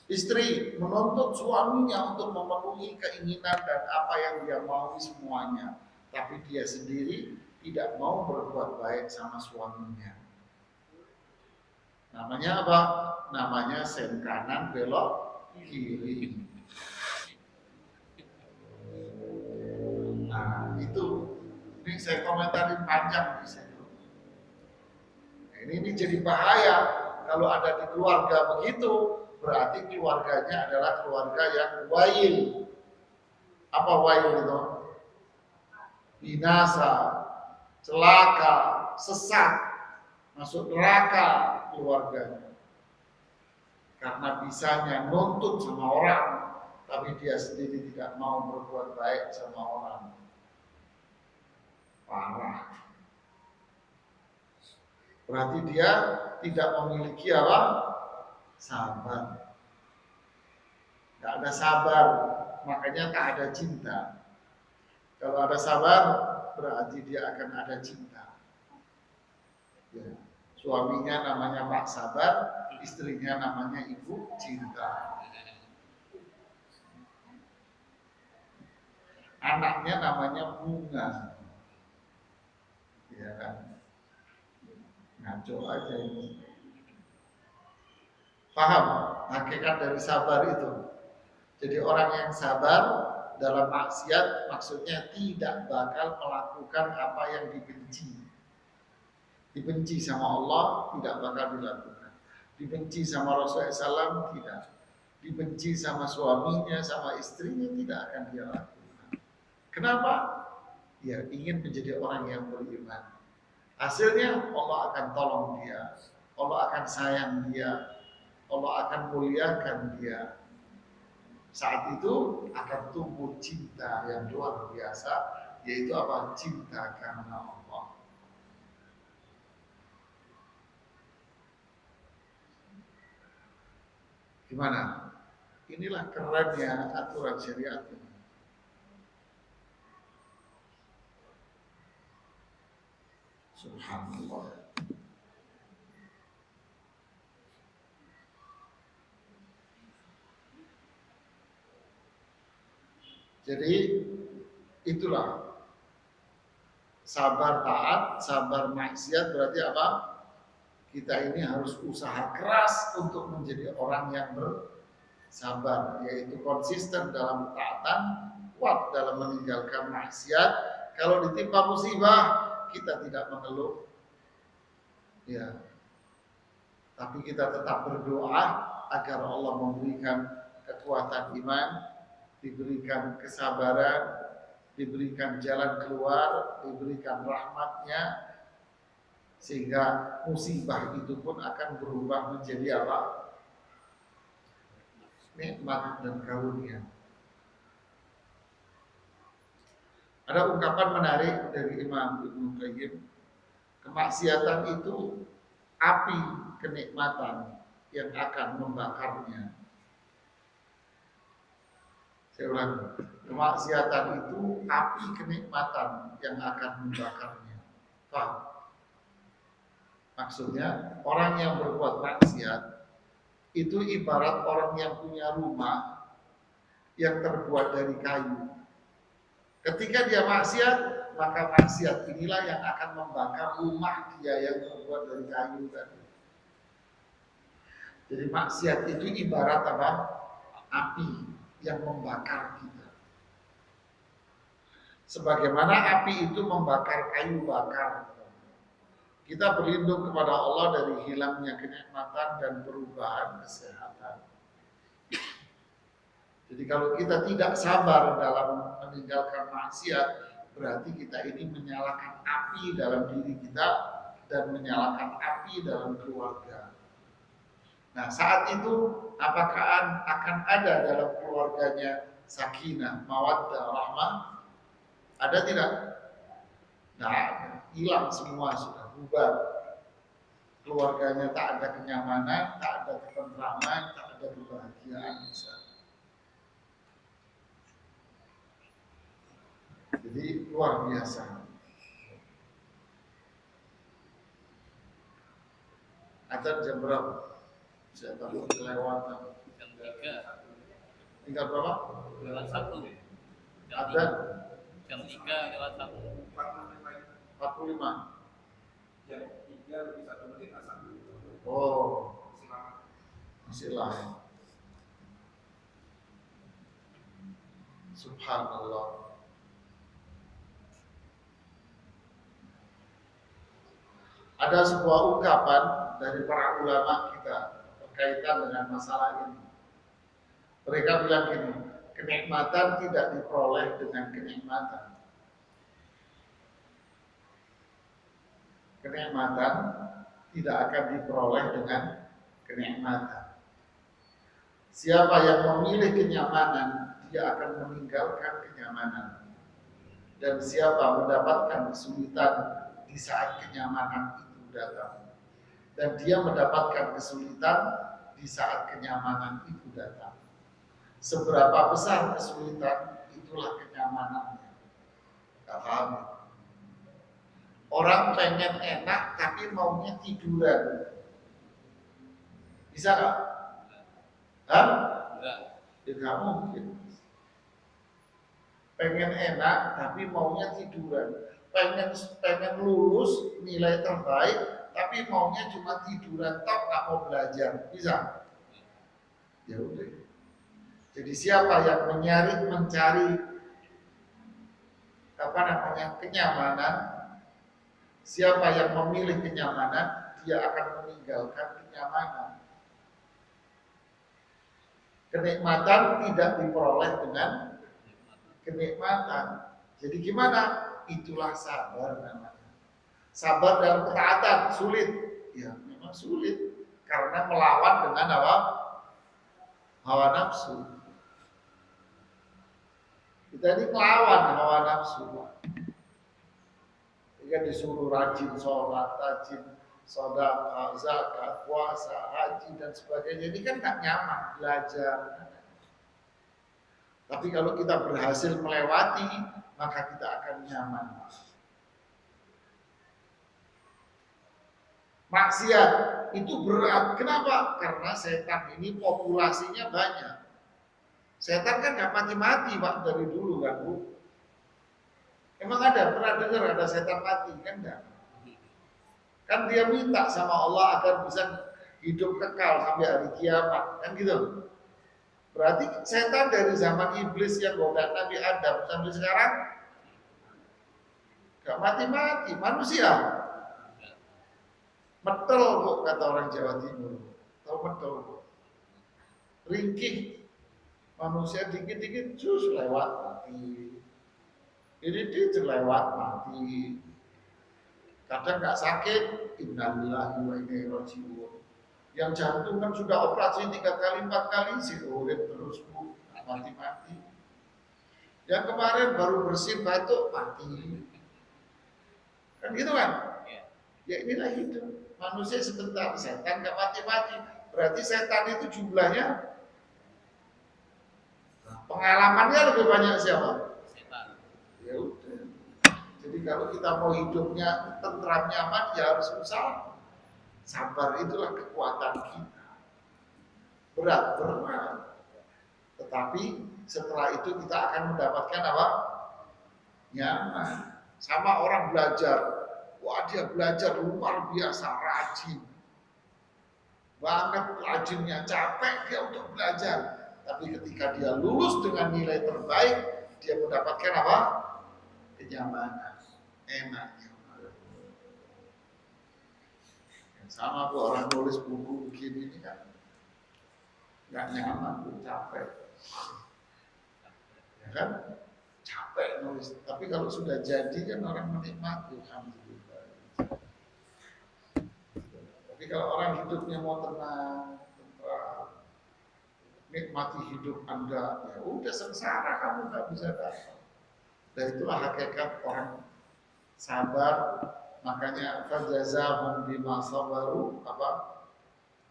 Istri menuntut suaminya untuk memenuhi keinginan dan apa yang dia mau semuanya, tapi dia sendiri tidak mau berbuat baik sama suaminya. Namanya apa? Namanya sen kanan belok kiri. Nah itu, ini saya komentarin panjang di situ. Ini jadi bahaya kalau ada di keluarga begitu, berarti keluarganya adalah keluarga yang wail. Apa wail itu? Binasa, celaka, sesat, masuk neraka keluarganya. Karena bisanya nuntut sama orang, tapi dia sendiri tidak mau berbuat baik sama orang. Parah. Berarti dia tidak memiliki apa? Sabar. Tidak ada sabar, makanya tak ada cinta. Kalau ada sabar, berarti dia akan ada cinta. Ya. Suaminya namanya Pak Sabar, istrinya namanya Ibu Cinta. Anaknya namanya Bunga. Ya kan? Ngaco aja ini. Paham hakikat dari sabar itu? Jadi orang yang sabar dalam maksiat maksudnya tidak bakal melakukan apa yang dibenci. Dibenci sama Allah tidak bakal dilakukan. Dibenci sama Rasulullah SAW tidak. Dibenci sama suaminya, sama istrinya tidak akan dia lakukan. Kenapa? Ya ingin menjadi orang yang beriman. Hasilnya Allah akan tolong dia, Allah akan sayang dia, Allah akan muliakan dia. Saat itu akan tumbuh cinta yang luar biasa, yaitu apa? Cinta karena Allah. Gimana? Inilah kerennya aturan syariat ini. Subhanallah. Jadi itulah sabar taat, sabar maksiat berarti apa? Kita ini harus usaha keras untuk menjadi orang yang bersabar, yaitu konsisten dalam taatan, kuat dalam meninggalkan maksiat. Kalau ditimpa musibah, kita tidak mengeluh. Ya. Tapi kita tetap berdoa agar Allah memberikan kekuatan iman, diberikan kesabaran, diberikan jalan keluar, diberikan rahmatnya, sehingga musibah itu pun akan berubah menjadi apa? Nikmat dan karunia. Ada ungkapan menarik dari Imam Ibnu Qayyim, kemaksiatan itu api kenikmatan yang akan membakarnya. Saya ulang, kemaksiatan itu api kenikmatan yang akan membakarnya. Paham? Maksudnya orang yang berbuat maksiat itu ibarat orang yang punya rumah yang terbuat dari kayu. Ketika dia maksiat, maka maksiat inilah yang akan membakar rumah dia yang terbuat dari kayu tadi. Jadi maksiat itu ibarat apa? Api yang membakar kita. Sebagaimana api itu membakar kayu bakar. Kita berlindung kepada Allah dari hilangnya kenikmatan dan perubahan kesehatan. Jadi kalau kita tidak sabar dalam meninggalkan maksiat, berarti kita ini menyalakan api dalam diri kita dan menyalakan api dalam keluarga. Nah, saat itu apakah akan ada dalam keluarganya sakinah, mawaddah, rahmah? Ada tidak? Nah, hilang semua, sudah bubar. Keluarganya tak ada kenyamanan, tak ada ketentraman, tak ada kebahagiaan. Jadi luar biasa. Azan jam berapa? Saya takut kelewatan. Jam 3. Tinggal berapa? Lewat 1. Azan Jam 3 lewat 1. 45. Jam 3 lebih 1 menit azan. Oh, masih lama. Subhanallah. Ada sebuah ungkapan dari para ulama kita berkaitan dengan masalah ini. Mereka bilang gini, kenikmatan tidak diperoleh dengan kenikmatan. Kenikmatan tidak akan diperoleh dengan kenikmatan. Siapa yang memilih kenyamanan, dia akan meninggalkan kenyamanan. Dan siapa mendapatkan kesulitan di saat kenyamanan itu datang, dan dia mendapatkan kesulitan di saat kenyamanan itu datang. Seberapa besar kesulitan, itulah kenyamanannya. Gak paham? Orang pengen enak tapi maunya tiduran. Bisa gak? Hah? Enggak. Ya gak mungkin. Pengen enak tapi maunya tiduran. Pengen lulus nilai terbaik tapi maunya cuma tiduran tok, nggak mau belajar. Bisa? Ya udah. Jadi siapa yang mencari kenyamanan, siapa yang memilih kenyamanan, dia akan meninggalkan kenyamanan. Kenikmatan tidak diperoleh dengan kenikmatan. Jadi gimana? Itulah sabar namanya. Sabar dalam ketaatan sulit. Ya, memang sulit karena melawan dengan apa? Hawa nafsu. Kita ini melawan hawa nafsu. Jika disuruh rajin sholat, rajin sedekah, zakat, puasa, haji dan sebagainya, ini kan nggak nyaman belajar. Tapi kalau kita berhasil melewati, maka kita akan nyaman. Maksiat itu berat. Kenapa? Karena setan ini populasinya banyak. Setan kan gak mati-mati Pak dari dulu kan Bu. Emang ada? Pernah dengar ada setan mati? Kan enggak. Kan dia minta sama Allah agar bisa hidup kekal sampai hari kiamat. Kan gitu. Berarti setan dari zaman iblis yang goda Nabi Adam sampai sekarang gak mati-mati, manusia. Metel kok kata orang Jawa Timur. Tahu metel kok. Ringkih. Manusia dikit-dikit jus lewat mati. Ini dia terlewat mati. Kadang nggak sakit, innalillahi wa inna ilaihi raji'un. Yang jantung kan sudah operasi 3 kali 4 kali sih urip terus bu, mati. Yang kemarin baru bersih batuk mati. Kan gitu kan? Ya inilah hidup. Manusia sebentar, setan nggak mati-mati. Berarti setan itu jumlahnya pengalamannya lebih banyak siapa? Setan. Ya udah. Jadi kalau kita mau hidupnya tentram nyaman ya harus usaha. Sabar itulah kekuatan kita. Berat. Tetapi setelah itu kita akan mendapatkan apa? Nyaman. Sama orang belajar. Wah dia belajar luar biasa, rajin. Banget rajinnya, capek dia untuk belajar. Tapi ketika dia lulus dengan nilai terbaik, dia mendapatkan apa? Kenyamanan, enaknya. Sama tuh orang nulis buku begini ini kan nggak nyaman, capek, ya kan? Capek nulis. Tapi kalau sudah jadi kan orang menikmati, alhamdulillah. Tapi kalau orang hidupnya mau tenang, nikmati hidup Anda, ya udah sengsara kamu nggak bisa dapat. Dan itulah hakikat orang sabar. Makanya fajazahum bima sabaru apa?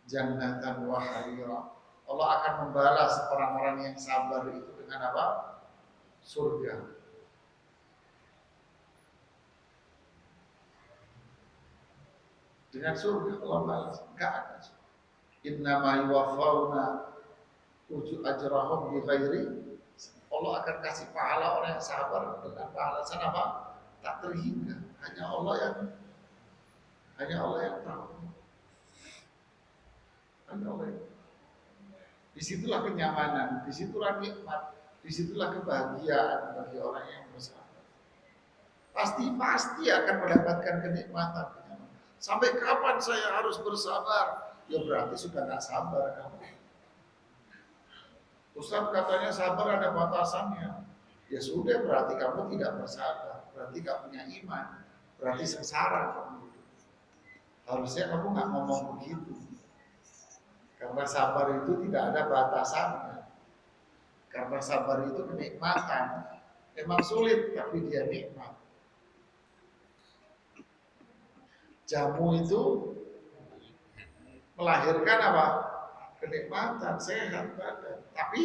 Jannatan wa harira. Allah akan membalas orang-orang yang sabar itu dengan apa? Surga. Dengan surga Allah balas. Enggak ada. Innama yuwaffawna ajrahum bi ghairi. Allah akan kasih pahala orang yang sabar dengan balasan apa? Tak terhingga. Hanya Allah yang tahu. Hanya Allah yang. Disitulah kenyamanan, disitulah nikmat, disitulah kebahagiaan bagi orang yang bersabar. Pasti akan mendapatkan kenikmatan. Sampai kapan saya harus bersabar? Ya berarti sudah nggak sabar kamu. Ustaz katanya sabar ada batasannya. Ya sudah berarti kamu tidak bersabar, berarti nggak punya iman, berarti sengsara kamu. Harusnya kamu nggak ngomong begitu. Karena sabar itu tidak ada batasannya. Karena sabar itu kenikmatan. Emang sulit tapi dia nikmat. Jamu itu melahirkan apa? Kenikmatan, sehat badan. Tapi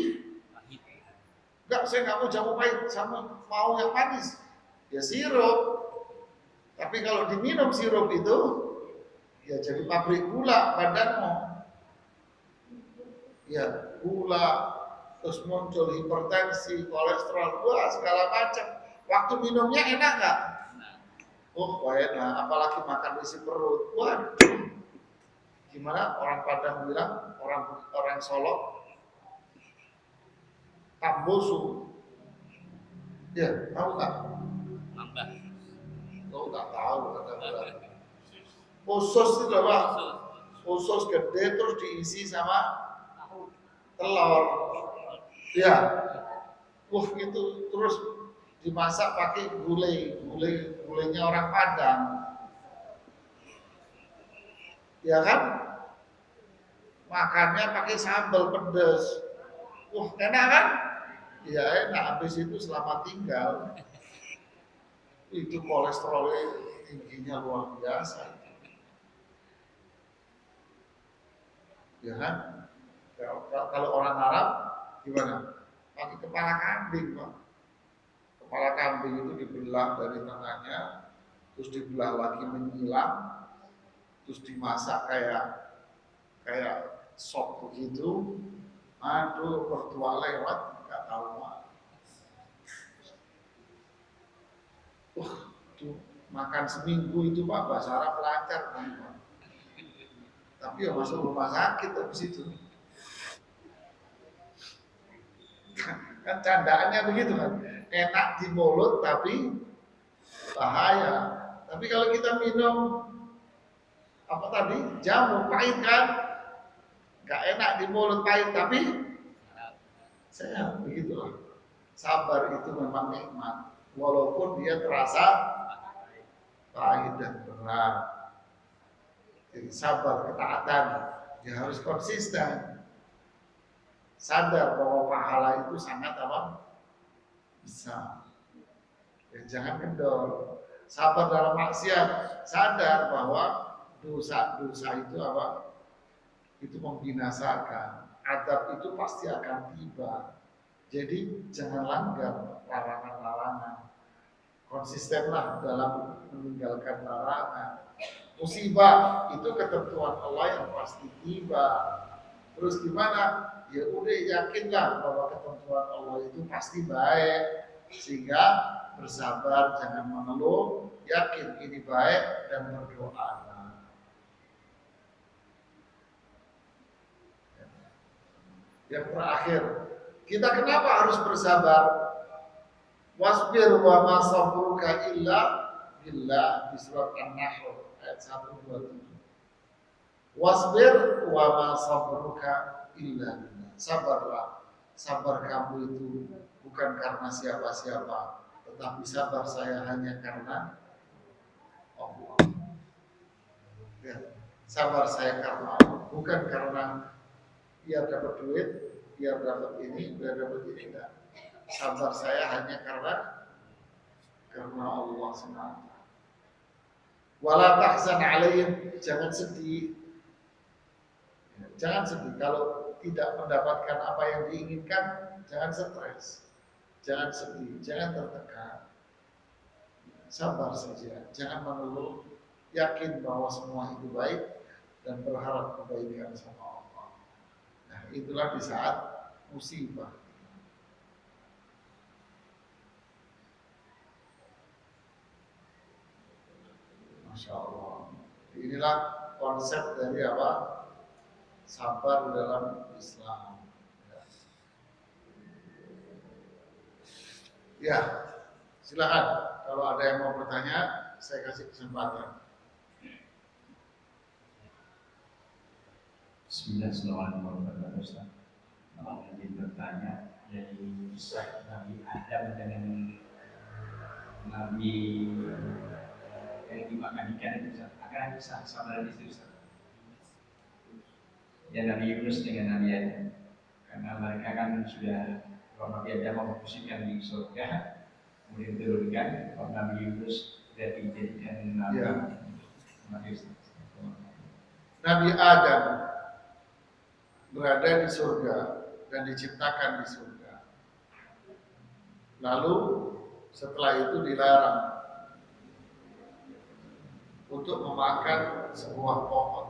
enggak, saya nggak mau jamu pahit, sama mau yang manis. Ya sirup. Tapi kalau diminum sirup itu, ya jadi pabrik gula badanmu. Ya gula, terus muncul hipertensi, kolesterol, wah segala macam. Waktu minumnya enak nggak? Oh enak, apalagi makan isi perut. Waduh, gimana orang Padang bilang, orang Solo, tambosu. Ya, tahu nggak? Nambah. Oh nggak tahu, kata-kata. Usus itu apa? Usus gede terus diisi sama telur. Ya. Wah itu terus dimasak pakai gulainya orang Padang. Ya kan? Makannya pakai sambal pedas. Wah, enak kan? Ya enak, habis itu selamat tinggal. Itu kolesterolnya tingginya luar biasa. Ya kan? Kalau orang Arab gimana? Pakai kepala kambing, Pak. Kepala kambing itu dibelah dari tengahnya, terus dibelah lagi menyilang, terus dimasak kayak sop begitu. Aduh, mertua lewat, nggak tahu mah. Tuh makan seminggu itu Pak, bahasa Arab lancar Pak. Tapi ya masuk rumah sakit habis itu. Kan candaannya begitu kan, enak di mulut tapi bahaya. Tapi kalau kita minum apa tadi, jamu pahit kan, gak enak di mulut pahit tapi sehat, begitulah. Sabar itu memang nikmat. walaupun dia terasa pahit dan berat. Jadi sabar ketaatan, dia harus konsisten, sadar bahwa pahala itu sangat apa? Besar. Ya, jangan kendor. Sabar dalam maksiat, sadar bahwa dosa-dosa itu apa? Itu membinasakan. Adab itu pasti akan tiba. Jadi jangan langgar larangan-larangan. Konsistenlah dalam meninggalkan larangan. Musibah itu ketentuan Allah yang pasti tiba. Terus gimana? Ya udah yakinlah bahwa ketentuan Allah itu pasti baik. Sehingga bersabar, jangan mengeluh, yakin ini baik dan berdoa. Yang terakhir, kita kenapa harus bersabar? Wasbir wa ma sabruka illa billah di surat An-Nahl ayat 127. Wasbir wa ma sabruka illa billah. Sabarlah. Sabar kamu itu bukan karena siapa-siapa, tetapi sabar saya hanya karena Allah. Ya, sabar saya karena Allah, bukan karena biar dapat duit, biar dapat ini, biar dapat ini, enggak. Sabar saya hanya karena Allah semata. Wala tahzan alaihim, jangan sedih. Jangan sedih kalau tidak mendapatkan apa yang diinginkan, jangan stres. Jangan sedih, jangan tertekan. Sabar saja, jangan mengeluh, yakin bahwa semua itu baik dan berharap kebaikan sama Allah. Nah, itulah di saat musibah. Masya Allah. Inilah konsep dari apa? Sabar dalam Islam. Ya, silakan. Kalau ada yang mau bertanya, saya kasih kesempatan. Bismillahirrahmanirrahim. Ustaz, kalau ingin bertanya dari kisah Nabi Adam dengan Nabi yang dimakan ikan itu, Ustaz, akan kisah sabar dan istri, Ustaz. Ya, Nabi Yunus dengan Nabi Adam, karena mereka kan sudah, kalau Nabi Adam memposisikan di surga, kemudian diturunkan, kalau Nabi Yunus sudah dijadikan Nabi. Ya. Nabi Nabi Adam berada di surga dan diciptakan di surga. Lalu setelah itu dilarang untuk memakan sebuah pohon.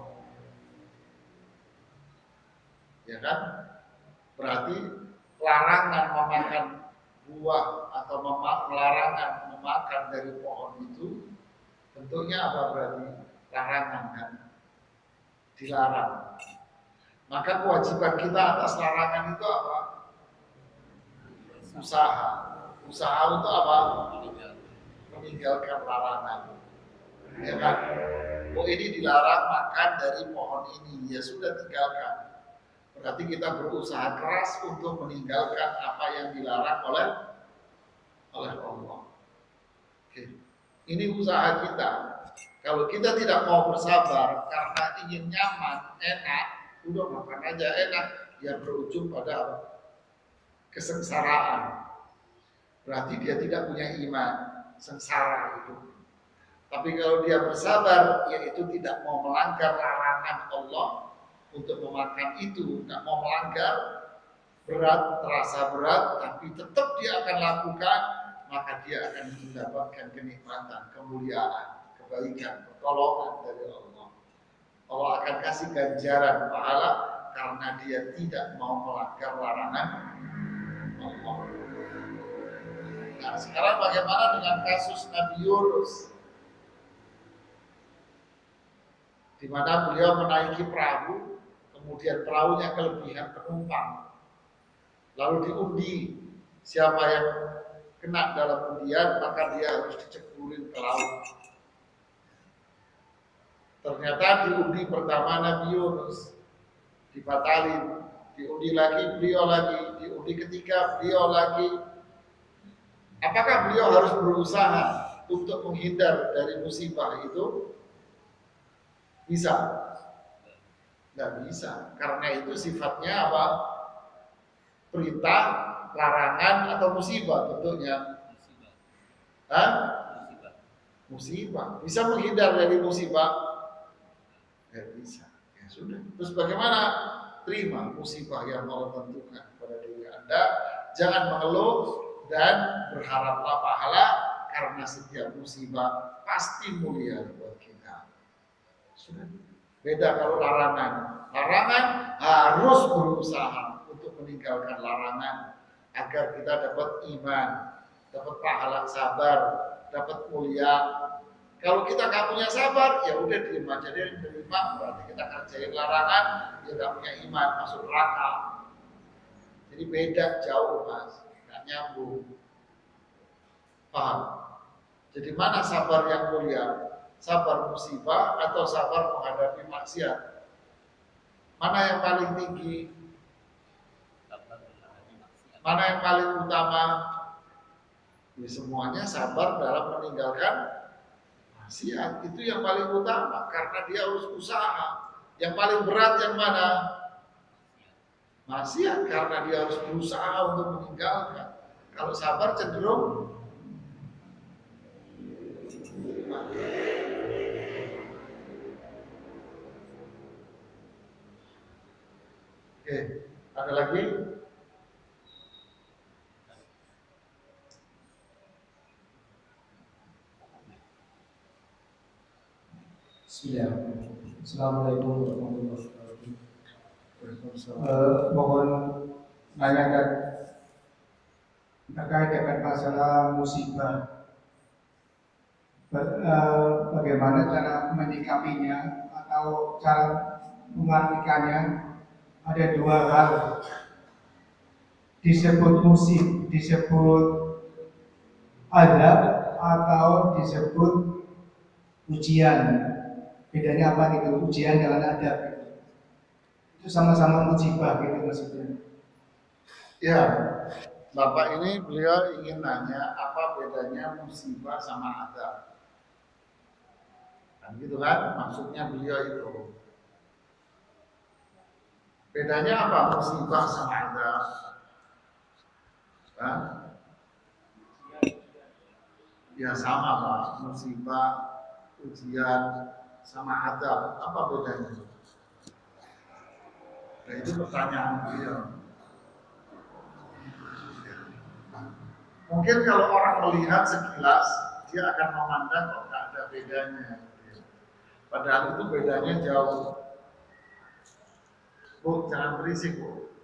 Ya kan? Berarti larangan memakan buah atau larangan memakan dari pohon itu bentuknya apa berarti? Larangan kan? Dilarang. Maka kewajiban kita atas larangan itu apa? Usaha. Usaha untuk apa? Meninggalkan larangan. Ya kan? Oh, ini dilarang makan dari pohon ini, ya sudah tinggalkan. Berarti kita berusaha keras untuk meninggalkan apa yang dilarang oleh Allah. Oke. Ini usaha kita. Kalau kita tidak mau bersabar karena ingin nyaman, enak, udah makan aja enak, ya berujung pada kesengsaraan. Berarti dia tidak punya iman, sengsara itu. Tapi kalau dia bersabar, yaitu tidak mau melanggar larangan Allah untuk memakan itu, tidak mau melanggar, berat, terasa berat, tapi tetap dia akan lakukan, maka dia akan mendapatkan kenikmatan, kemuliaan, kebaikan, pertolongan dari Allah. Allah akan kasih ganjaran pahala karena dia tidak mau melanggar larangan Allah. Nah, sekarang bagaimana dengan kasus Nabi Yunus? Di mana beliau menaiki perahu, kemudian perahunya kelebihan penumpang. Lalu diundi, siapa yang kena dalam undian, maka dia harus diceburin ke laut. Ternyata diundi pertama Nabi Yunus, dibatalin, diundi lagi beliau lagi, diundi ketiga beliau lagi. Apakah beliau harus berusaha untuk menghindar dari musibah itu? Bisa? Nggak bisa. Karena itu sifatnya apa? Perintah, larangan, atau musibah bentuknya. Musibah. Hah? Musibah. Musibah. Bisa menghindar dari musibah? Nggak bisa. Ya sudah. Terus bagaimana? Terima musibah yang Allah tentukan pada diri Anda. Jangan mengeluh dan berharaplah pahala, karena setiap musibah pasti mulia buat kita. Sudah. Beda kalau larangan. Larangan harus berusaha untuk meninggalkan larangan agar kita dapat iman, dapat pahala sabar, dapat mulia. Kalau kita nggak punya sabar, ya udah diem aja deh, terima. Berarti kita kerjain larangan, dia nggak punya iman, masuk neraka. Jadi beda jauh mas, nggak nyambung. Paham? Jadi mana sabar yang mulia? Sabar musibah atau sabar menghadapi maksiat? Mana yang paling tinggi? Sabar menghadapi maksiat. Mana yang paling utama? Ya semuanya sabar dalam meninggalkan maksiat. Itu yang paling utama karena dia harus usaha. Yang paling berat yang mana? Maksiat, karena dia harus berusaha untuk meninggalkan. Kalau sabar cenderung oke, ada lagi? Bismillahirrahmanirrahim. Assalamualaikum warahmatullahi wabarakatuh. Mohon menanyakan terkait dengan masalah musibah. Bagaimana cara menyikapinya atau cara mengartikannya? Ada dua hal, disebut musib, disebut azab atau disebut ujian. Bedanya apa itu? Ujian dengan adab itu sama-sama musibah gitu maksudnya. Ya, Bapak ini beliau ingin nanya apa bedanya musibah sama adab. Kan gitu kan maksudnya beliau itu. Bedanya apa musibah sama adab? Kan? Ya sama Pak, musibah, ujian sama adab, apa bedanya? Nah itu pertanyaan beliau. Mungkin kalau orang melihat sekilas, dia akan memandang kok nggak ada bedanya. Padahal itu bedanya jauh. Bu, jangan berisik Bu.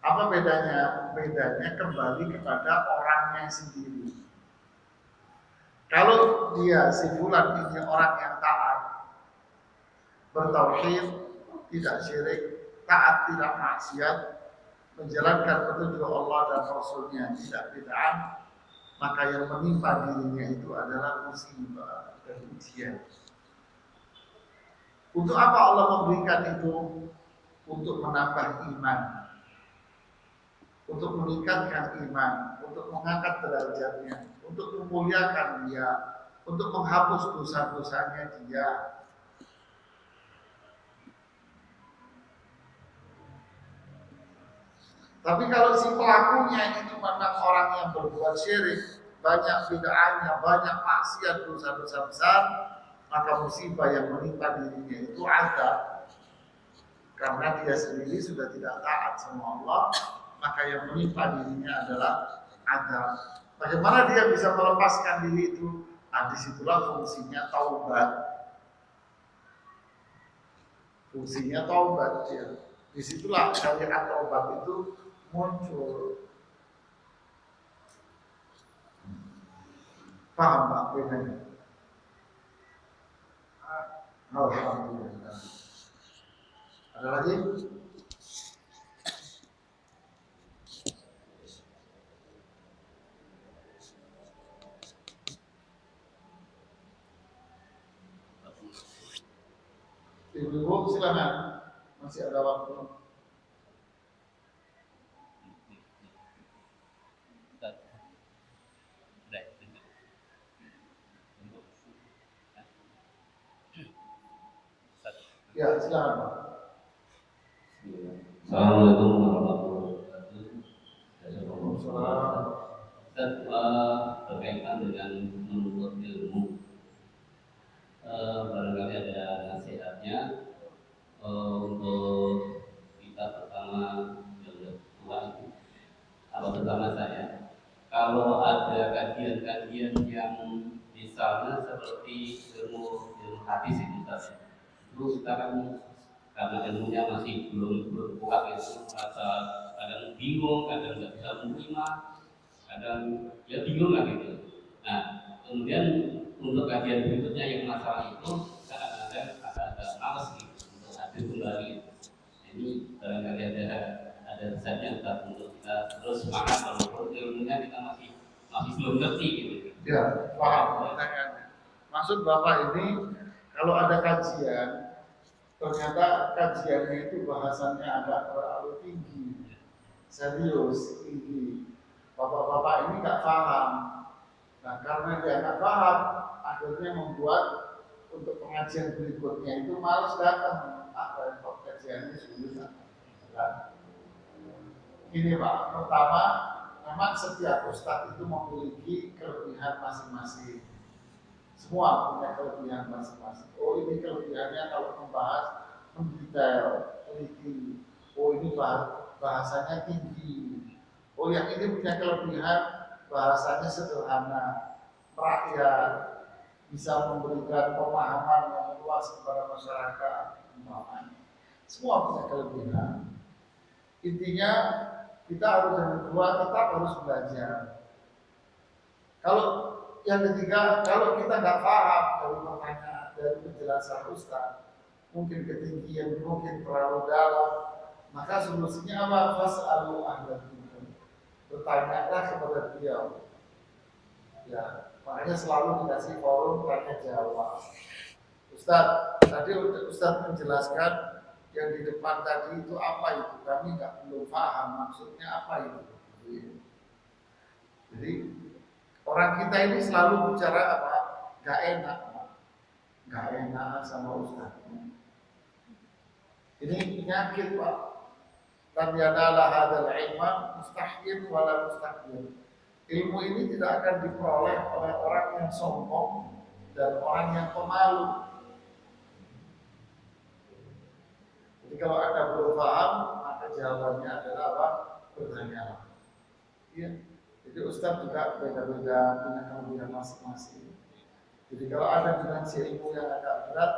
Apa bedanya? Bedanya kembali kepada orangnya sendiri. Kalau dia si fulan ini orang yang taat, bertauhid, tidak syirik, taat tidak maksiat, menjalankan petunjuk Allah dan Rasulnya, tidak bid'ah, maka yang menimpa dirinya itu adalah musibah dan ujian. Untuk apa Allah memberikan itu? Untuk menambah iman, untuk meningkatkan iman, untuk mengangkat derajatnya, untuk memuliakan dia, untuk menghapus dosa-dosanya dia. Tapi kalau si pelakunya itu memang orang yang berbuat syirik, banyak bid'ahnya, banyak maksiat, dosa-dosa besar, maka musibah yang menimpa dirinya itu ada. Karena dia sendiri sudah tidak taat sama Allah, maka yang menimpa dirinya adalah azab. Bagaimana dia bisa melepaskan diri itu? Nah, disitulah fungsinya taubat. Fungsinya taubat ya. Disitulah syariat taubat itu muncul. Paham Pak bedanya? Alhamdulillah. Ada lagi? Ibu silakan, masih ada waktu. Ya, silakan Pak. Assalamualaikum warahmatullahi wabarakatuh. Salam. Ustaz, berkaitan dengan menuntut ilmu, barangkali ada nasihatnya untuk kita pertama yang tua itu, atau terutama saya, kalau ada kajian-kajian yang misalnya seperti ilmu hadis itu Ustaz, itu kita kan karena ilmunya masih belum kuat itu merasa kadang bingung, kadang nggak bisa menerima, kadang ya bingung lah gitu. Nah, kemudian untuk kajian berikutnya yang masalah itu kadang-kadang agak males gitu untuk hadir kembali. Ini barangkali ada resepnya Ustaz untuk kita terus semangat walaupun ilmunya kita masih belum ngerti gitu. Ya, paham pertanyaannya. Maksud Bapak ini kalau ada kajian, ternyata kajiannya itu bahasannya agak terlalu tinggi, serius, tinggi. Bapak-bapak ini nggak paham. Nah, karena dia nggak paham, akhirnya membuat untuk pengajian berikutnya itu malas datang. Repot kajiannya sudah. Ini Pak, pertama, memang setiap ustadz itu memiliki kelebihan masing-masing. Semua punya kelebihan masing-masing. Oh, ini kelebihannya kalau membahas mendetail, teliti. Oh, ini bahasanya tinggi. Oh, yang ini punya kelebihan bahasanya sederhana, rakyat, bisa memberikan pemahaman yang luas kepada masyarakat. Semua punya kelebihan. Intinya kita harus yang kedua tetap harus belajar. Kalau yang ketiga, kalau kita nggak paham dari pertanyaan, dari penjelasan Ustaz, mungkin ketinggian, mungkin terlalu dalam, maka solusinya apa? Fas'alu ahla dzikr. Bertanyalah kepada beliau. Ya, makanya selalu dikasih forum tanya jawab. Ustaz, tadi Ustaz menjelaskan yang di depan tadi itu apa itu? Kami belum paham maksudnya apa itu. Jadi orang kita ini selalu bicara apa? Gak enak sama Ustaz. Ini penyakit Pak. Lan yanala hadzal ilma mustahil wala mustakbir. Ilmu ini tidak akan diperoleh oleh orang yang sombong dan orang yang pemalu. Jadi kalau Anda belum paham, maka jawabannya adalah apa? Bertanyalah. Ya. Jadi Ustaz juga beda-beda punya kelebihan masing-masing. Jadi kalau ada dimensi ilmu yang agak berat,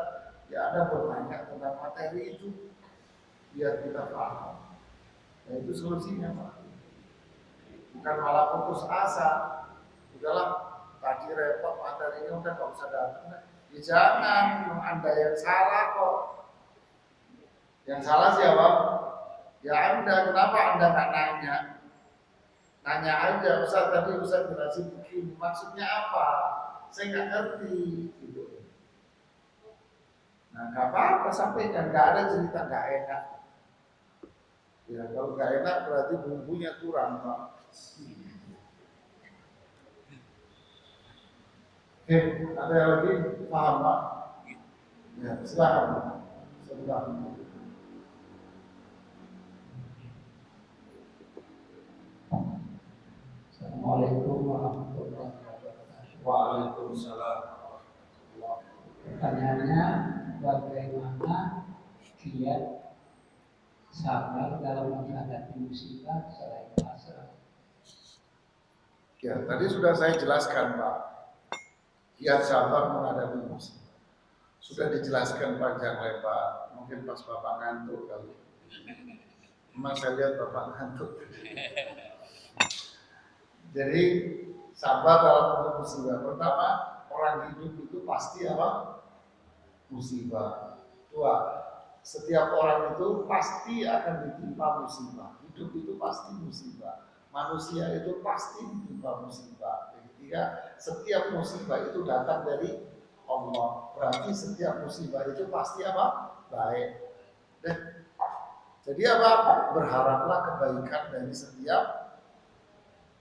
ya Anda bertanya tentang materi itu biar kita paham. Nah itu solusinya Pak. Bukan malah putus asa. Udahlah, tadi repot materinya udah gak usah datang. Ya jangan, Anda yang salah kok. Yang salah siapa? Ya Anda, kenapa Anda nggak nanya? Nanya aja, Ustaz tadi Ustaz jelasin begini, maksudnya apa? Saya nggak ngerti. Gitu. Nah, nggak apa-apa sampaikan, nggak ada cerita nggak enak. Ya kalau nggak enak berarti bumbunya kurang, Pak. Oke, ada yang lagi paham, Pak? Ya, silakan. Silakan. Assalamualaikum warahmatullahi wabarakatuh. Waalaikumsalam. Pertanyaannya, bagaimana kiat sabar dalam menghadapi musibah selain pasrah? Ya, tadi sudah saya jelaskan Pak. Kiat sabar menghadapi musibah. Sudah dijelaskan panjang lebar. Mungkin pas Bapak ngantuk kali. Memang saya lihat Bapak ngantuk. Jadi sabar dalam menghadapi musibah. Pertama, orang hidup itu pasti apa? Musibah. Dua, setiap orang itu pasti akan ditimpa musibah. Hidup itu pasti musibah. Manusia itu pasti ditimpa musibah. Ketiga, setiap musibah itu datang dari Allah. Berarti setiap musibah itu pasti apa? Baik. Jadi apa? Berharaplah kebaikan dari setiap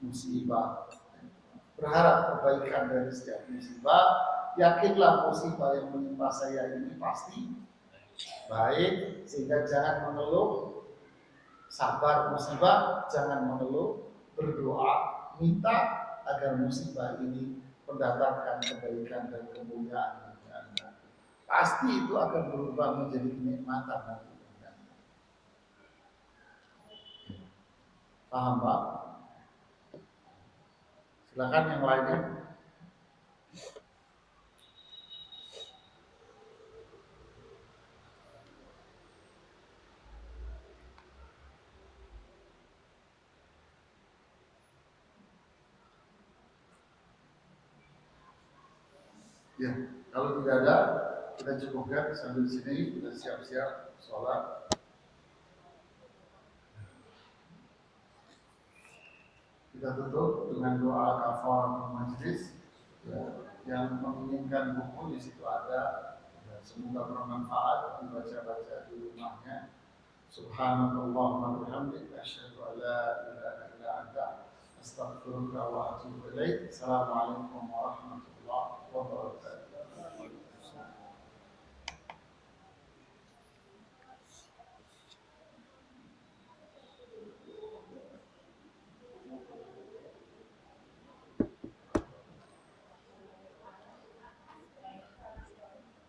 musibah. Berharap kebaikan dari setiap musibah. Yakinlah musibah yang menimpa saya ini pasti baik, sehingga jangan mengeluh, sabar musibah, jangan mengeluh, berdoa, minta agar musibah ini mendatangkan kebaikan dan kemuliaan bagi Anda. Pasti itu akan berubah menjadi kenikmatan nanti. Paham Pak? Silakan yang lainnya. Ya, kalau tidak ada, kita cukupkan sambil sini kita siap-siap sholat. Kita tutup dengan doa kafaratul majlis. Ya, yang menginginkan buku di situ ada. Ya, semoga bermanfaat dibaca-baca di rumahnya. Subhanallah wa bihamdihi asyhadu an la ilaha illa anta astaghfiruka wa atubu ilaik. Assalamualaikum warahmatullahi wabarakatuh.